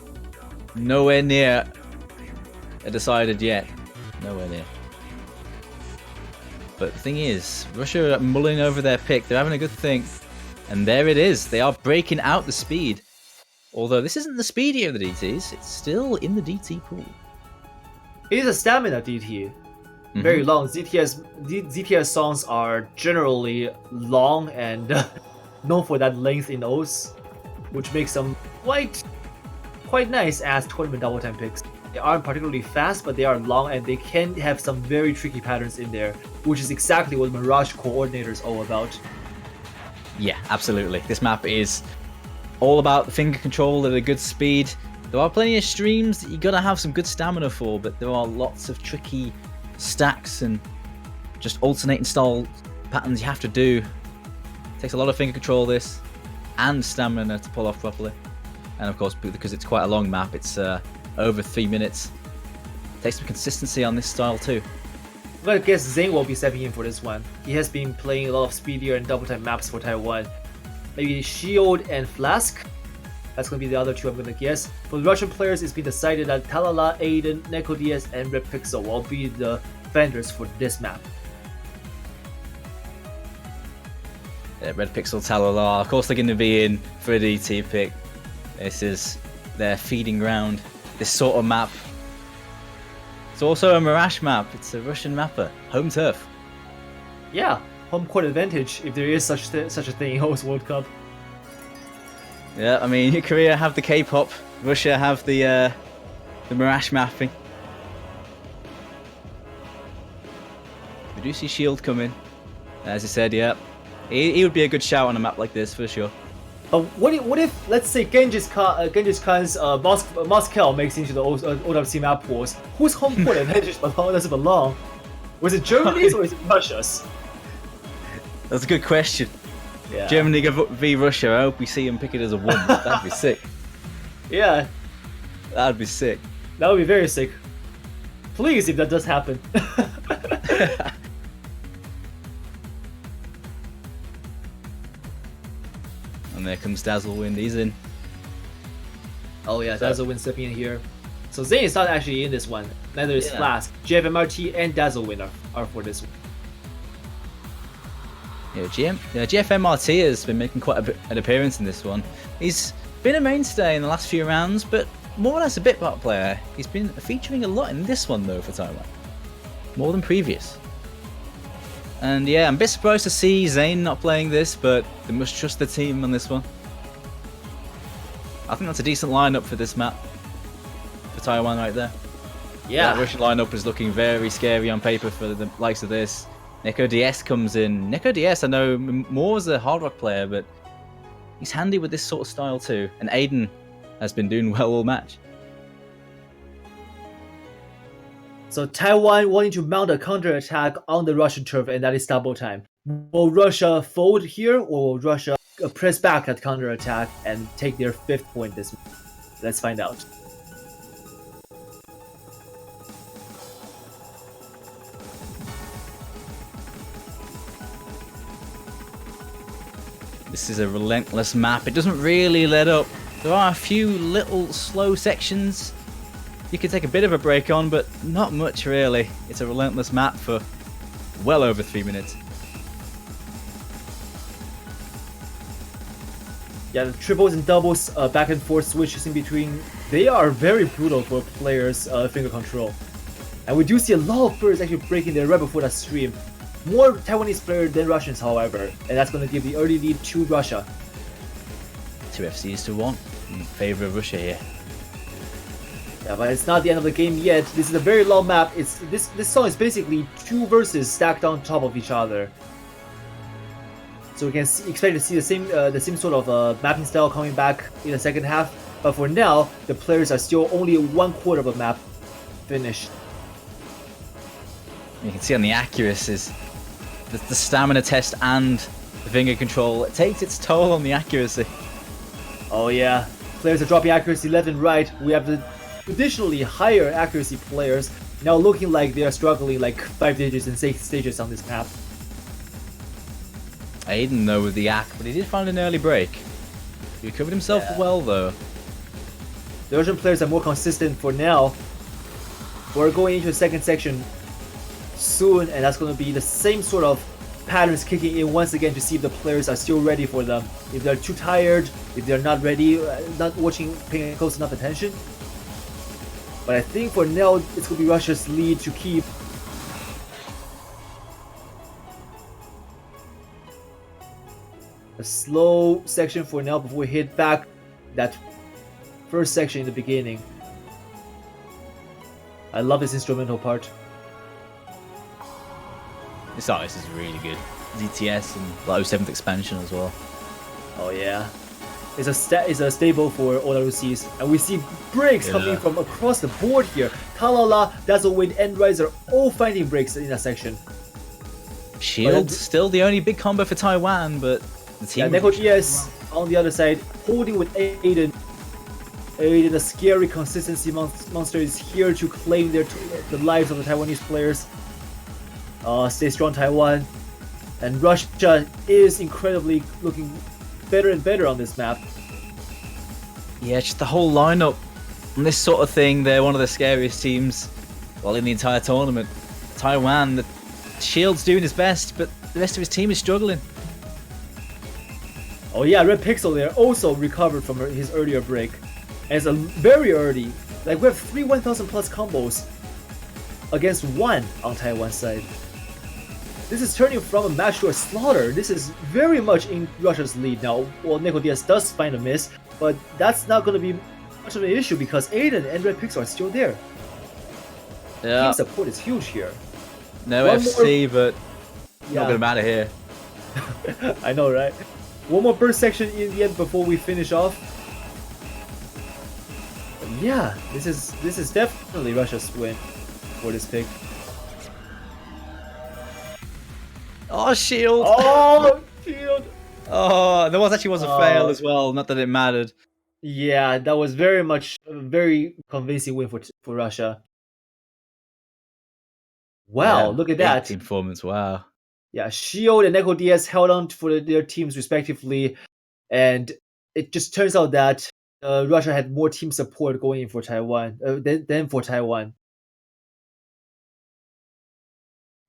Nowhere near decided yet. Nowhere near. But the thing is, Russia are mulling over their pick. They're having a good think. And there it is. They are breaking out the speed. Although this isn't the speedier of the DTs, it's still in the DT pool. It is a stamina DT. Very long. ZTS songs are generally long and known for that length in O's, which makes them quite quite nice as tournament double time picks. They aren't particularly fast, but they are long and they can have some very tricky patterns in there, which is exactly what Mirage Coordinator is all about. Yeah, absolutely. This map is all about the finger control at a good speed. There are plenty of streams that you gotta have some good stamina for, but there are lots of tricky stacks and just alternating style patterns you have to do. It takes a lot of finger control this and stamina to pull off properly. And of course, because it's quite a long map, it's over 3 minutes. It takes some consistency on this style too. I'm gonna guess Zane will be stepping in for this one. He has been playing a lot of speedier and double time maps for Taiwan. Maybe Shield and Flask. That's gonna be the other two I'm gonna guess. For the Russian players, it's been decided that Talala, Aiden, NekoDS, and Red Pixel will be the vendors for this map. Yeah, Red Pixel, Talala, of course they're going to be in for a DT pick. This is their feeding ground. This sort of map. It's also a Mirage map. It's a Russian mapper. Home turf. Yeah, home court advantage if there is such a thing in host World Cup. Yeah, I mean, Korea have the K-pop. Russia have the Mirage mapping. We do see Shield coming. As I said, yeah. He would be a good shout on a map like this for sure. What if let's say Genghis Khan's Moscow makes into the OWC map pools? Whose home court advantage does it belong? Was it Germany's or is it Russia's? That's a good question. Yeah. Germany v Russia. I hope we see him pick it as a 1. That'd be sick. Yeah, That'd be sick. that would be very sick. Please, if that does happen. And there comes Dazzlewind. He's in. Oh yeah, Dazzlewind stepping in here. So Zane is not actually in this one. Neither is Flask. JFMRT and Dazzlewind are for this one. Yeah, GFMRT has been making quite an appearance in this one. He's been a mainstay in the last few rounds, but more or less a bit part player. He's been featuring a lot in this one though for Taiwan. More than previous. And yeah, I'm a bit surprised to see Zane not playing this, but they must trust the team on this one. I think that's a decent lineup for this map. For Taiwan right there. Yeah. That Russian lineup is looking very scary on paper for the likes of this. NekoDS comes in. NekoDS, I know more as a hard rock player, but he's handy with this sort of style too. And Aiden has been doing well all match. So Taiwan wanting to mount a counter-attack on the Russian turf, and that is double time. Will Russia fold here, or will Russia press back that counter-attack and take their 5th point this match? Let's find out. This is a relentless map. It doesn't really let up. There are a few little slow sections you could take a bit of a break on, but not much really. It's a relentless map for well over 3 minutes. Yeah, the triples and doubles, back and forth switches in between, they are very brutal for players' finger control. And we do see a lot of players actually breaking their right before that stream. More Taiwanese players than Russians, however, and that's going to give the early lead to Russia. 2 FCs to 1 in favor of Russia here. Yeah, but it's not the end of the game yet. This is a very long map. This song is basically 2 verses stacked on top of each other. So we can expect to see the same sort of mapping style coming back in the second half. But for now, the players are still only 1/4 of a map finished. You can see on the accuracies, the stamina test and the finger control, it takes its toll on the accuracy. Oh yeah, players are dropping accuracy left and right. We have the traditionally higher accuracy players now looking like they are struggling like 5 digits and 6 stages on this map. Aiden though with the ack, but he did find an early break. He recovered himself well though. The Russian players are more consistent for now. We're going into the second section soon, and that's going to be the same sort of patterns kicking in once again to see if the players are still ready for them. If they're too tired, if they're not ready, not paying close enough attention. But I think for now, it's going to be Russia's lead to keep. A slow section for now before we hit back that first section in the beginning. I love this instrumental part. This artist is really good. ZTS and like 07th expansion as well. Oh yeah. It's a staple for OWCs, and we see breaks coming from across the board here. Talala, Dazzlewind, Endrise are all finding breaks in that section. Shield still the only big combo for Taiwan, but the team. Neko GS on the other side, holding with Aiden. Aiden, the scary consistency monster, is here to claim the lives of the Taiwanese players. Stay strong, Taiwan. And Russia is incredibly looking better and better on this map. Yeah, just the whole lineup and this sort of thing. They're one of the scariest teams, well, in the entire tournament. Taiwan, the Shield's doing his best, but the rest of his team is struggling. Oh yeah, Red Pixel there also recovered from his earlier break. And it's a very early, like we have 3 1000 plus combos against 1 on Taiwan's side. This is turning from a match to a slaughter. This is very much in Russia's lead now. Well, Neko Diaz does find a miss, but that's not going to be much of an issue because Aiden and Red Pixel are still there. Yeah. Team support is huge here. No FC, but not going to matter here. I know, right? One more burst section in the end before we finish off. But yeah, this is definitely Russia's win for this pick. Oh, Shield! Oh, Shield! Oh, there actually was a fail as well. Not that it mattered. Yeah, that was very much a very convincing win for Russia. Wow, look at that. Team performance, wow. Yeah, Shield and Neko Diaz held on for their teams respectively, and it just turns out that Russia had more team support going in for Taiwan than for Taiwan.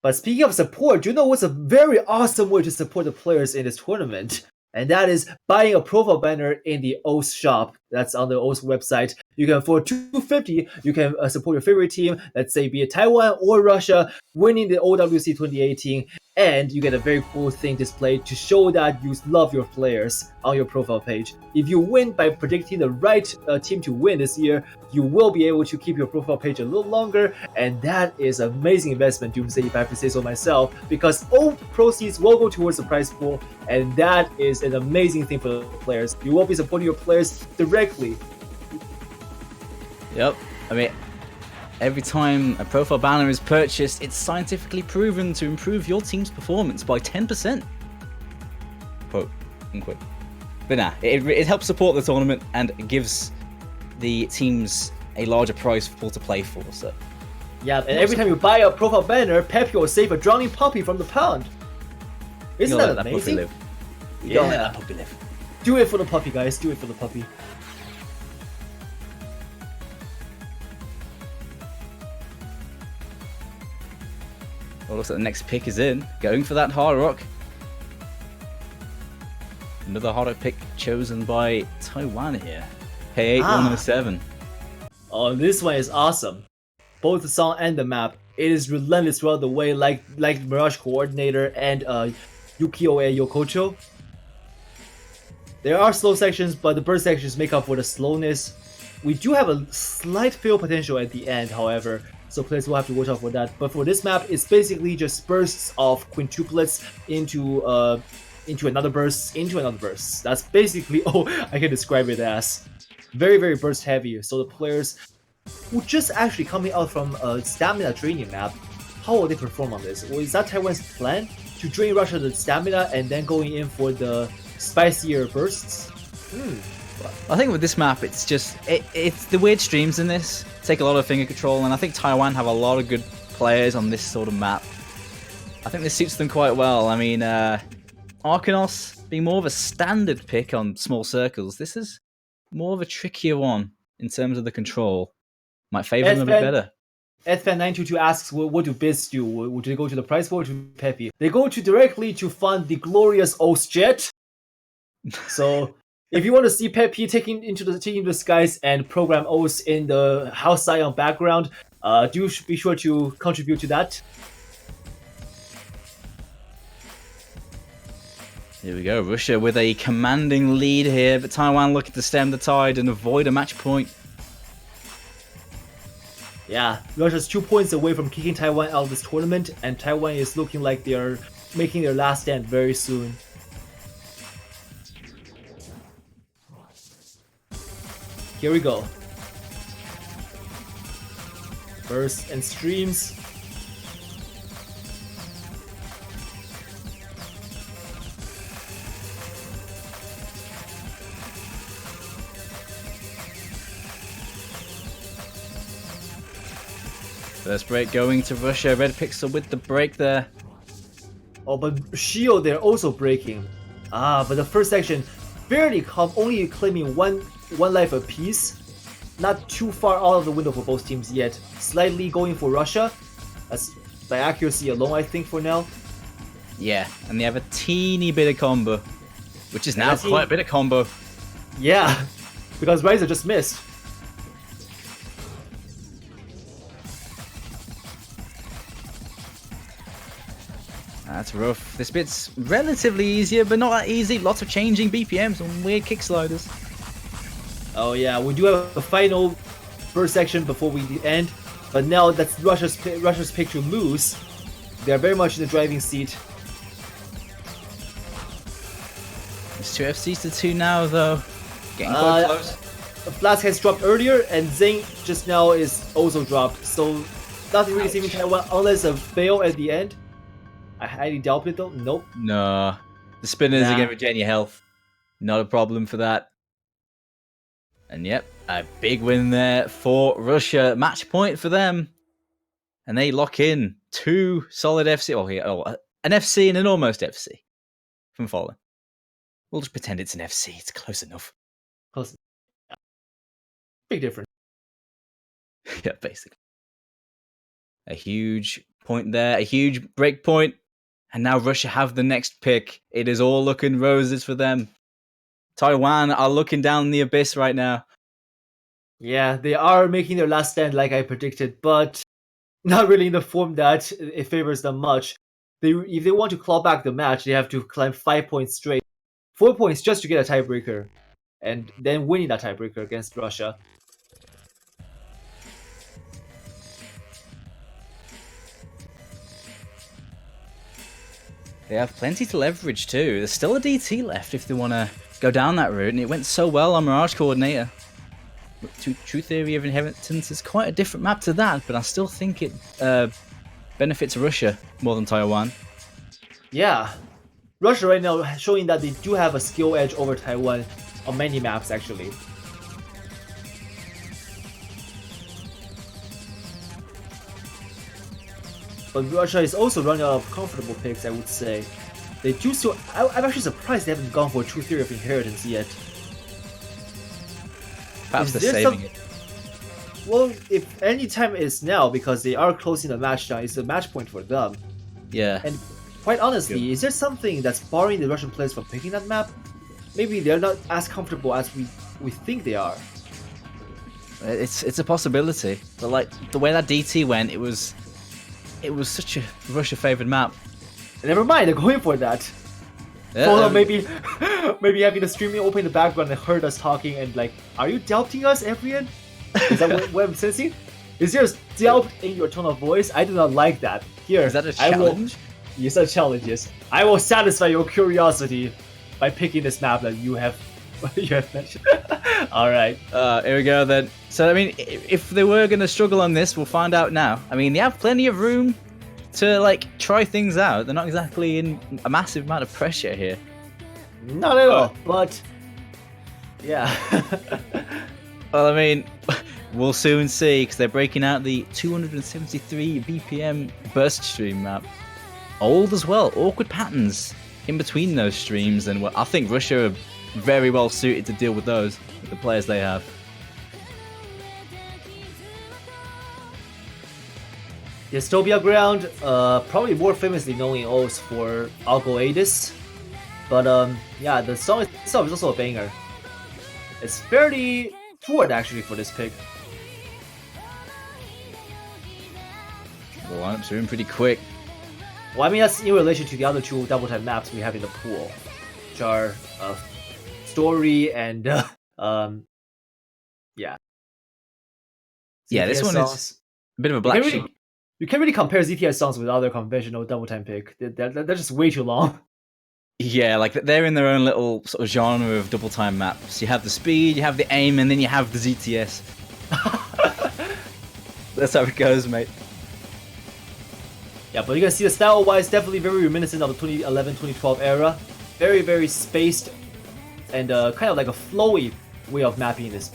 But speaking of support, do you know what's a very awesome way to support the players in this tournament? And that is buying a profile banner in the OS shop. That's on the OS website. You can, for $250, you can support your favorite team, let's say be it Taiwan or Russia, winning the OWC 2018. And you get a very cool thing displayed to show that you love your players on your profile page. If you win by predicting the right team to win this year, you will be able to keep your profile page a little longer, and that is an amazing investment, Doomsday, if I have to say so myself, because all proceeds will go towards the prize pool, and that is an amazing thing for the players. You will be supporting your players directly. Yep, I mean, every time a profile banner is purchased, it's scientifically proven to improve your team's performance by 10%. Quote, unquote. But nah, it helps support the tournament and gives the teams a larger prize pool to play for. So yeah, and every time you buy a profile banner, Pepe will save a drowning puppy from the pond. Isn't that amazing? Don't let that puppy live. Do it for the puppy, guys. Do it for the puppy. Well, looks like the next pick is in. Going for that hard rock. Another hard rock pick chosen by Taiwan here. K8 107. Oh, this one is awesome. Both the song and the map. It is relentless throughout the way, like Mirage Coordinator and Yukio and Yokocho. There are slow sections, but the burst sections make up for the slowness. We do have a slight fail potential at the end, however, so players will have to watch out for that. But for this map, it's basically just bursts of quintuplets into another burst, into another burst. That's basically all I can describe it as. Very, very burst heavy. So the players who just actually coming out from a stamina draining map, how will they perform on this? Well, is that Taiwan's plan? To drain Russia the stamina and then going in for the spicier bursts? I think with this map, it's just it's the weird streams in this take a lot of finger control, and I think Taiwan have a lot of good players on this sort of map. I think this suits them quite well. I mean, Arcanos being more of a standard pick on small circles, this is more of a trickier one in terms of the control. Might favor them a bit better. Edfan922 asks, what do bids do? Would they go to the prize pool or to Pepe? They go directly to fund the glorious OS jet. So if you want to see Pepe taking the skies and program OS in the House Zion background, do be sure to contribute to that. Here we go, Russia with a commanding lead here, but Taiwan looking to stem the tide and avoid a match point. Yeah, Russia's 2 points away from kicking Taiwan out of this tournament, and Taiwan is looking like they are making their last stand very soon. Here we go. Bursts and streams. First break going to Russia. Red Pixel with the break there. Oh, but Shield they're also breaking. Ah, but the first section fairly calm, only claiming one life apiece. Not too far out of the window for both teams yet. Slightly going for Russia. That's by accuracy alone, I think, for now. Yeah, and they have a teeny bit of combo, which is now quite a bit of combo. Yeah, because Ryzer just missed. That's rough. This bit's relatively easier, but not that easy. Lots of changing BPMs and weird kick sliders. Oh yeah, we do have a final first section before we end, but now that's Russia's pick to lose. They are very much in the driving seat. It's 2 FCs to 2 now, though. Getting quite close. Flask has dropped earlier, and Zing just now is also dropped, so nothing really saving Taiwan unless a fail at the end. I highly doubt it though. Nope. No. The spinners are going to regain your health. Not a problem for that. And yep, a big win there for Russia. Match point for them. And they lock in 2 solid FC. An FC and an almost FC from Fallen. We'll just pretend it's an FC. It's close enough. Close. Big difference. Yeah, basically. A huge point there. A huge break point. And now Russia have the next pick. It is all looking roses for them. Taiwan are looking down the abyss right now. Yeah, they are making their last stand like I predicted, but not really in the form that it favors them much. If they want to claw back the match, they have to climb 5 points straight. 4 points just to get a tiebreaker. And then winning that tiebreaker against Russia. They have plenty to leverage too. There's still a DT left if they want to go down that route, and it went so well on Mirage Coordinator. True Theory of Inheritance is quite a different map to that, but I still think it benefits Russia more than Taiwan. Yeah, Russia right now showing that they do have a skill edge over Taiwan on many maps actually. But Russia is also running out of comfortable picks, I would say. They do so. I'm actually surprised they haven't gone for True Theory of Inheritance yet. Perhaps they're saving it. Well, if any time is now, because they are closing the match down, it's a match point for them. Yeah. And quite honestly, is there something that's barring the Russian players from picking that map? Maybe they're not as comfortable as we think they are. It's a possibility, but like the way that DT went, it was such a Russia favored map. Never mind, they're going for that. Yeah, maybe having the streaming open in the background and heard us talking and like, are you doubting us, Ephrian? Is that what I'm sensing? Is there doubt in your tone of voice? I do not like that. Here, is that a challenge? Yes, a challenge, yes. I will satisfy your curiosity by picking this map that you have mentioned. Alright. Here we go then. So, I mean, if they were going to struggle on this, we'll find out now. I mean, they have plenty of room to, like, try things out. They're not exactly in a massive amount of pressure here. Not at all, but... yeah. Well, I mean, we'll soon see, because they're breaking out the 273 BPM burst stream map. Old as well, awkward patterns in between those streams, and I think Russia are very well suited to deal with those, with the players they have. Dystopia Ground, probably more famously known in O's for Algoadis, but yeah, the song itself is also a banger. It's fairly forward actually for this pick. The lineup's moving pretty quick. Well, I mean that's in relation to the other 2 double time maps we have in the pool. which are story and yeah. Yeah, this ZTS one songs. is a bit of a black sheep. You can't really compare ZTS songs with other conventional double time pick. They're just way too long. Yeah, like they're in their own little sort of genre of double time maps. You have the speed, you have the aim, and then you have the ZTS. That's how it goes, mate. Yeah, but you can see the style-wise, definitely very reminiscent of the 2011-2012 era. Very, very spaced and kind of like a flowy way of mapping this.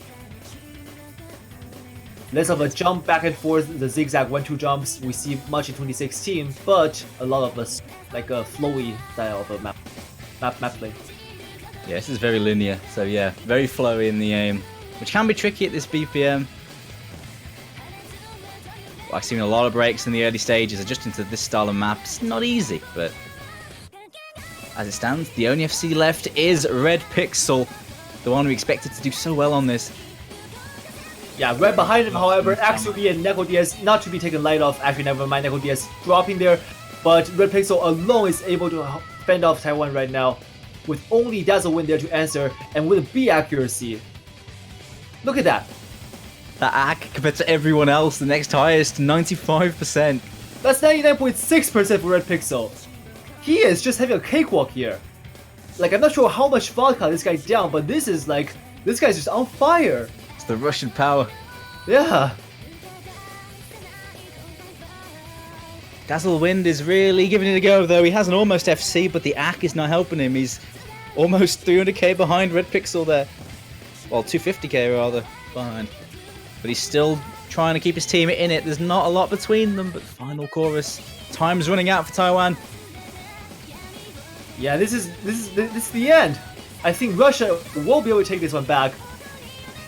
Less of a jump back and forth, the zigzag 1-2 jumps we see much in 2016, but a lot of us like a flowy style of a map play. Yeah, this is very linear, so yeah, very flowy in the aim, which can be tricky at this BPM. I've seen a lot of breaks in the early stages, adjusting to this style of map. It's not easy, but as it stands, the only FC left is Red Pixel, the one we expected to do so well on this. Yeah, right behind him, however, Axubi and Neko DS not to be taken light of. Actually, never mind, Neko DS dropping there. But Red Pixel alone is able to fend off Taiwan right now, with only Dazzlewind there to answer, and with a B accuracy. Look at that. That AC compared to everyone else, the next highest, 95%. That's 99.6% for Red Pixel. He is just having a cakewalk here. Like, I'm not sure how much vodka this guy down, but this is like, this guy's just on fire. It's the Russian power. Yeah. Dazzlewind is really giving it a go, though. He has an almost FC, but the AC is not helping him. He's almost 300k behind Red Pixel there. Well, 250k rather behind. But he's still trying to keep his team in it. There's not a lot between them, but final chorus. Time's running out for Taiwan. Yeah, this is the end. I think Russia will be able to take this one back.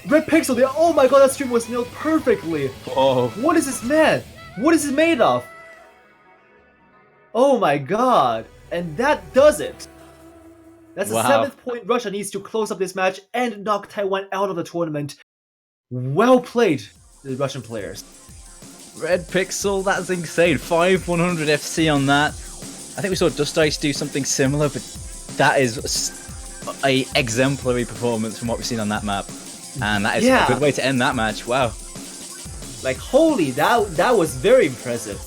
Red Pixel there. Oh my god, that stream was nailed perfectly. Oh. What is this man? What is it made of? Oh my god. And that does it. That's the 7th point Russia needs to close up this match and knock Taiwan out of the tournament. Well played, the Russian players. Red Pixel, that's insane. 5100 FC on that. I think we saw Dust Ice do something similar, but that is a exemplary performance from what we've seen on that map. And that is a good way to end that match. Wow. Like, holy, that was very impressive.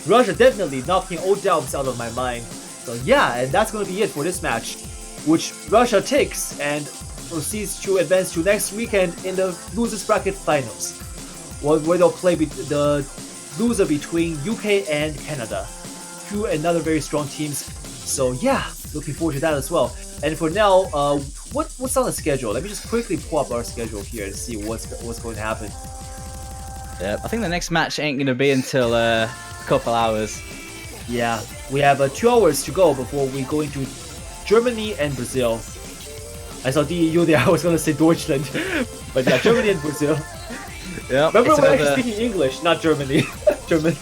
Russia definitely knocking all doubts out of my mind. So yeah, and that's going to be it for this match, which Russia takes and proceeds to advance to next weekend in the losers bracket finals, where they'll play the loser between UK and Canada, two another very strong teams. So yeah, looking forward to that as well. And for now, what's on the schedule? Let me just quickly pull up our schedule here and see what's going to happen. Yeah, I think the next match ain't going to be until a couple hours. Yeah, we have 2 hours to go before we go into Germany and Brazil. I saw DEU there, I was gonna say Deutschland. But yeah, Germany and Brazil. Yeah. Remember when I was speaking English, not Germany. German.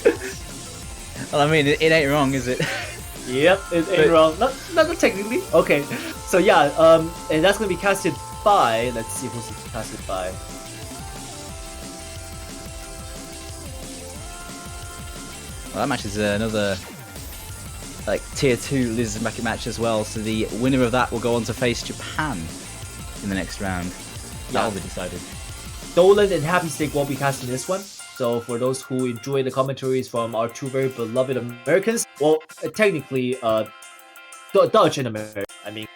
Well, I mean, it ain't wrong, is it? Yep, it ain't wrong. Not technically. Okay. So yeah, and that's gonna be casted by, let's see who's casted by. Well, that match is another like tier 2 losers bracket match as well, so the winner of that will go on to face Japan in the next round. That'll be decided. Dolan and Happy Steak will be casting this one. So for those who enjoy the commentaries from our two very beloved Americans, well, technically, Dutch and America. I mean,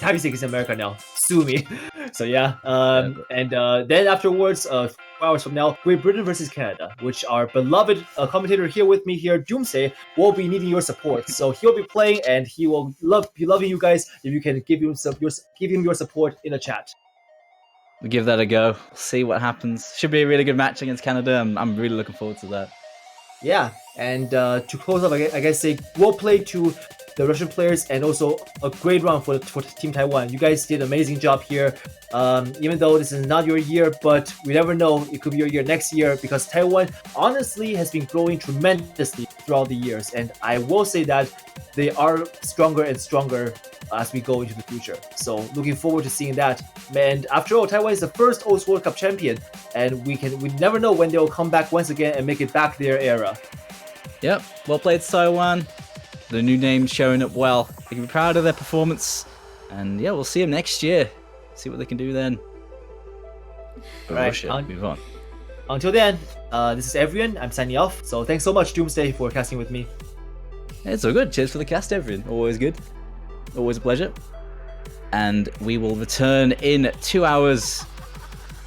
Happy Steak is in America now. Sue me. So yeah, and then afterwards, 4 hours from now, Great Britain versus Canada, which our beloved commentator here with me here, Doomsday, will be needing your support. So he'll be playing, and he will be loving you guys if you can give him your support in the chat. We'll give that a go. See what happens. Should be a really good match against Canada. I'm really looking forward to that. Yeah, and to close up, I guess say well played to the Russian players, and also a great round for Team Taiwan. You guys did an amazing job here. Even though this is not your year, but we never know, it could be your year next year, because Taiwan honestly has been growing tremendously throughout the years, and I will say that they are stronger and stronger as we go into the future. So looking forward to seeing that. And after all, Taiwan is the first host World Cup champion, and we never know when they'll come back once again and make it back their era. Yep, well played Taiwan. The new name showing up well. They can be proud of their performance And yeah, we'll see them next year. See what they can do then. But Right, Russia, move on. Until then, this is everyone. I'm signing off. So thanks so much, Doomsday, for casting with me. It's all good. Cheers for the cast, everyone. Always good. Always a pleasure. And we will return in 2 hours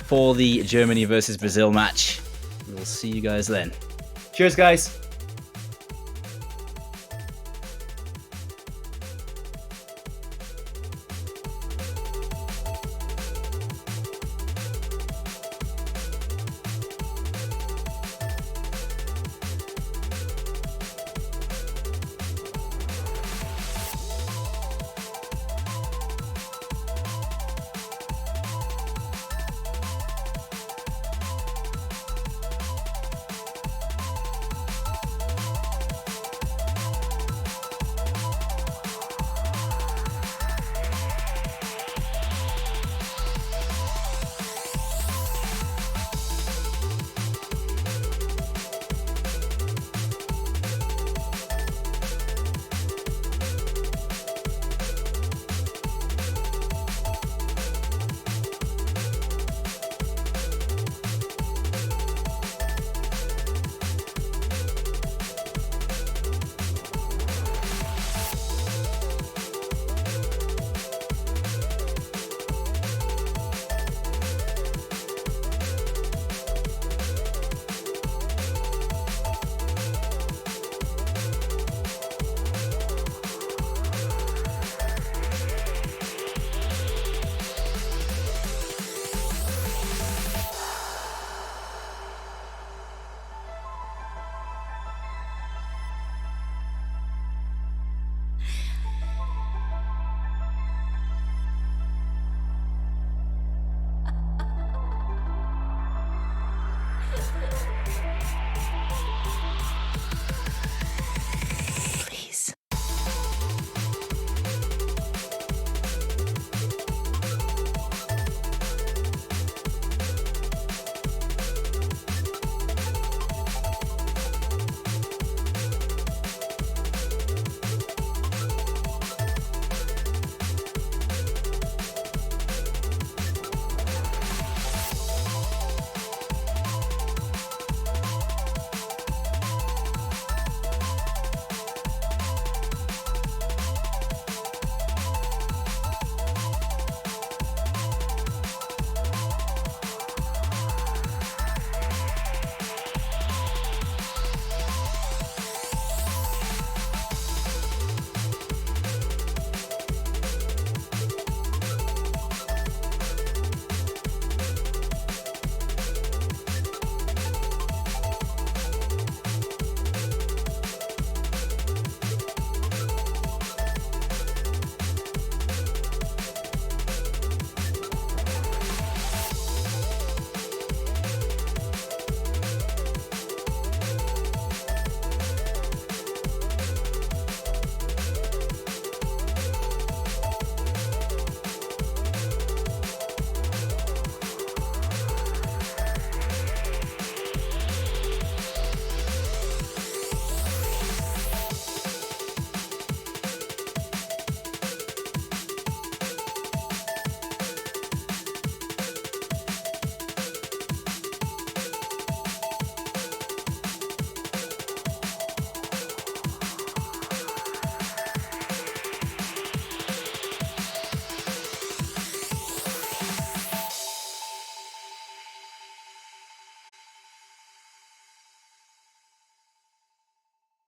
for the Germany versus Brazil match. We'll see you guys then. Cheers, guys.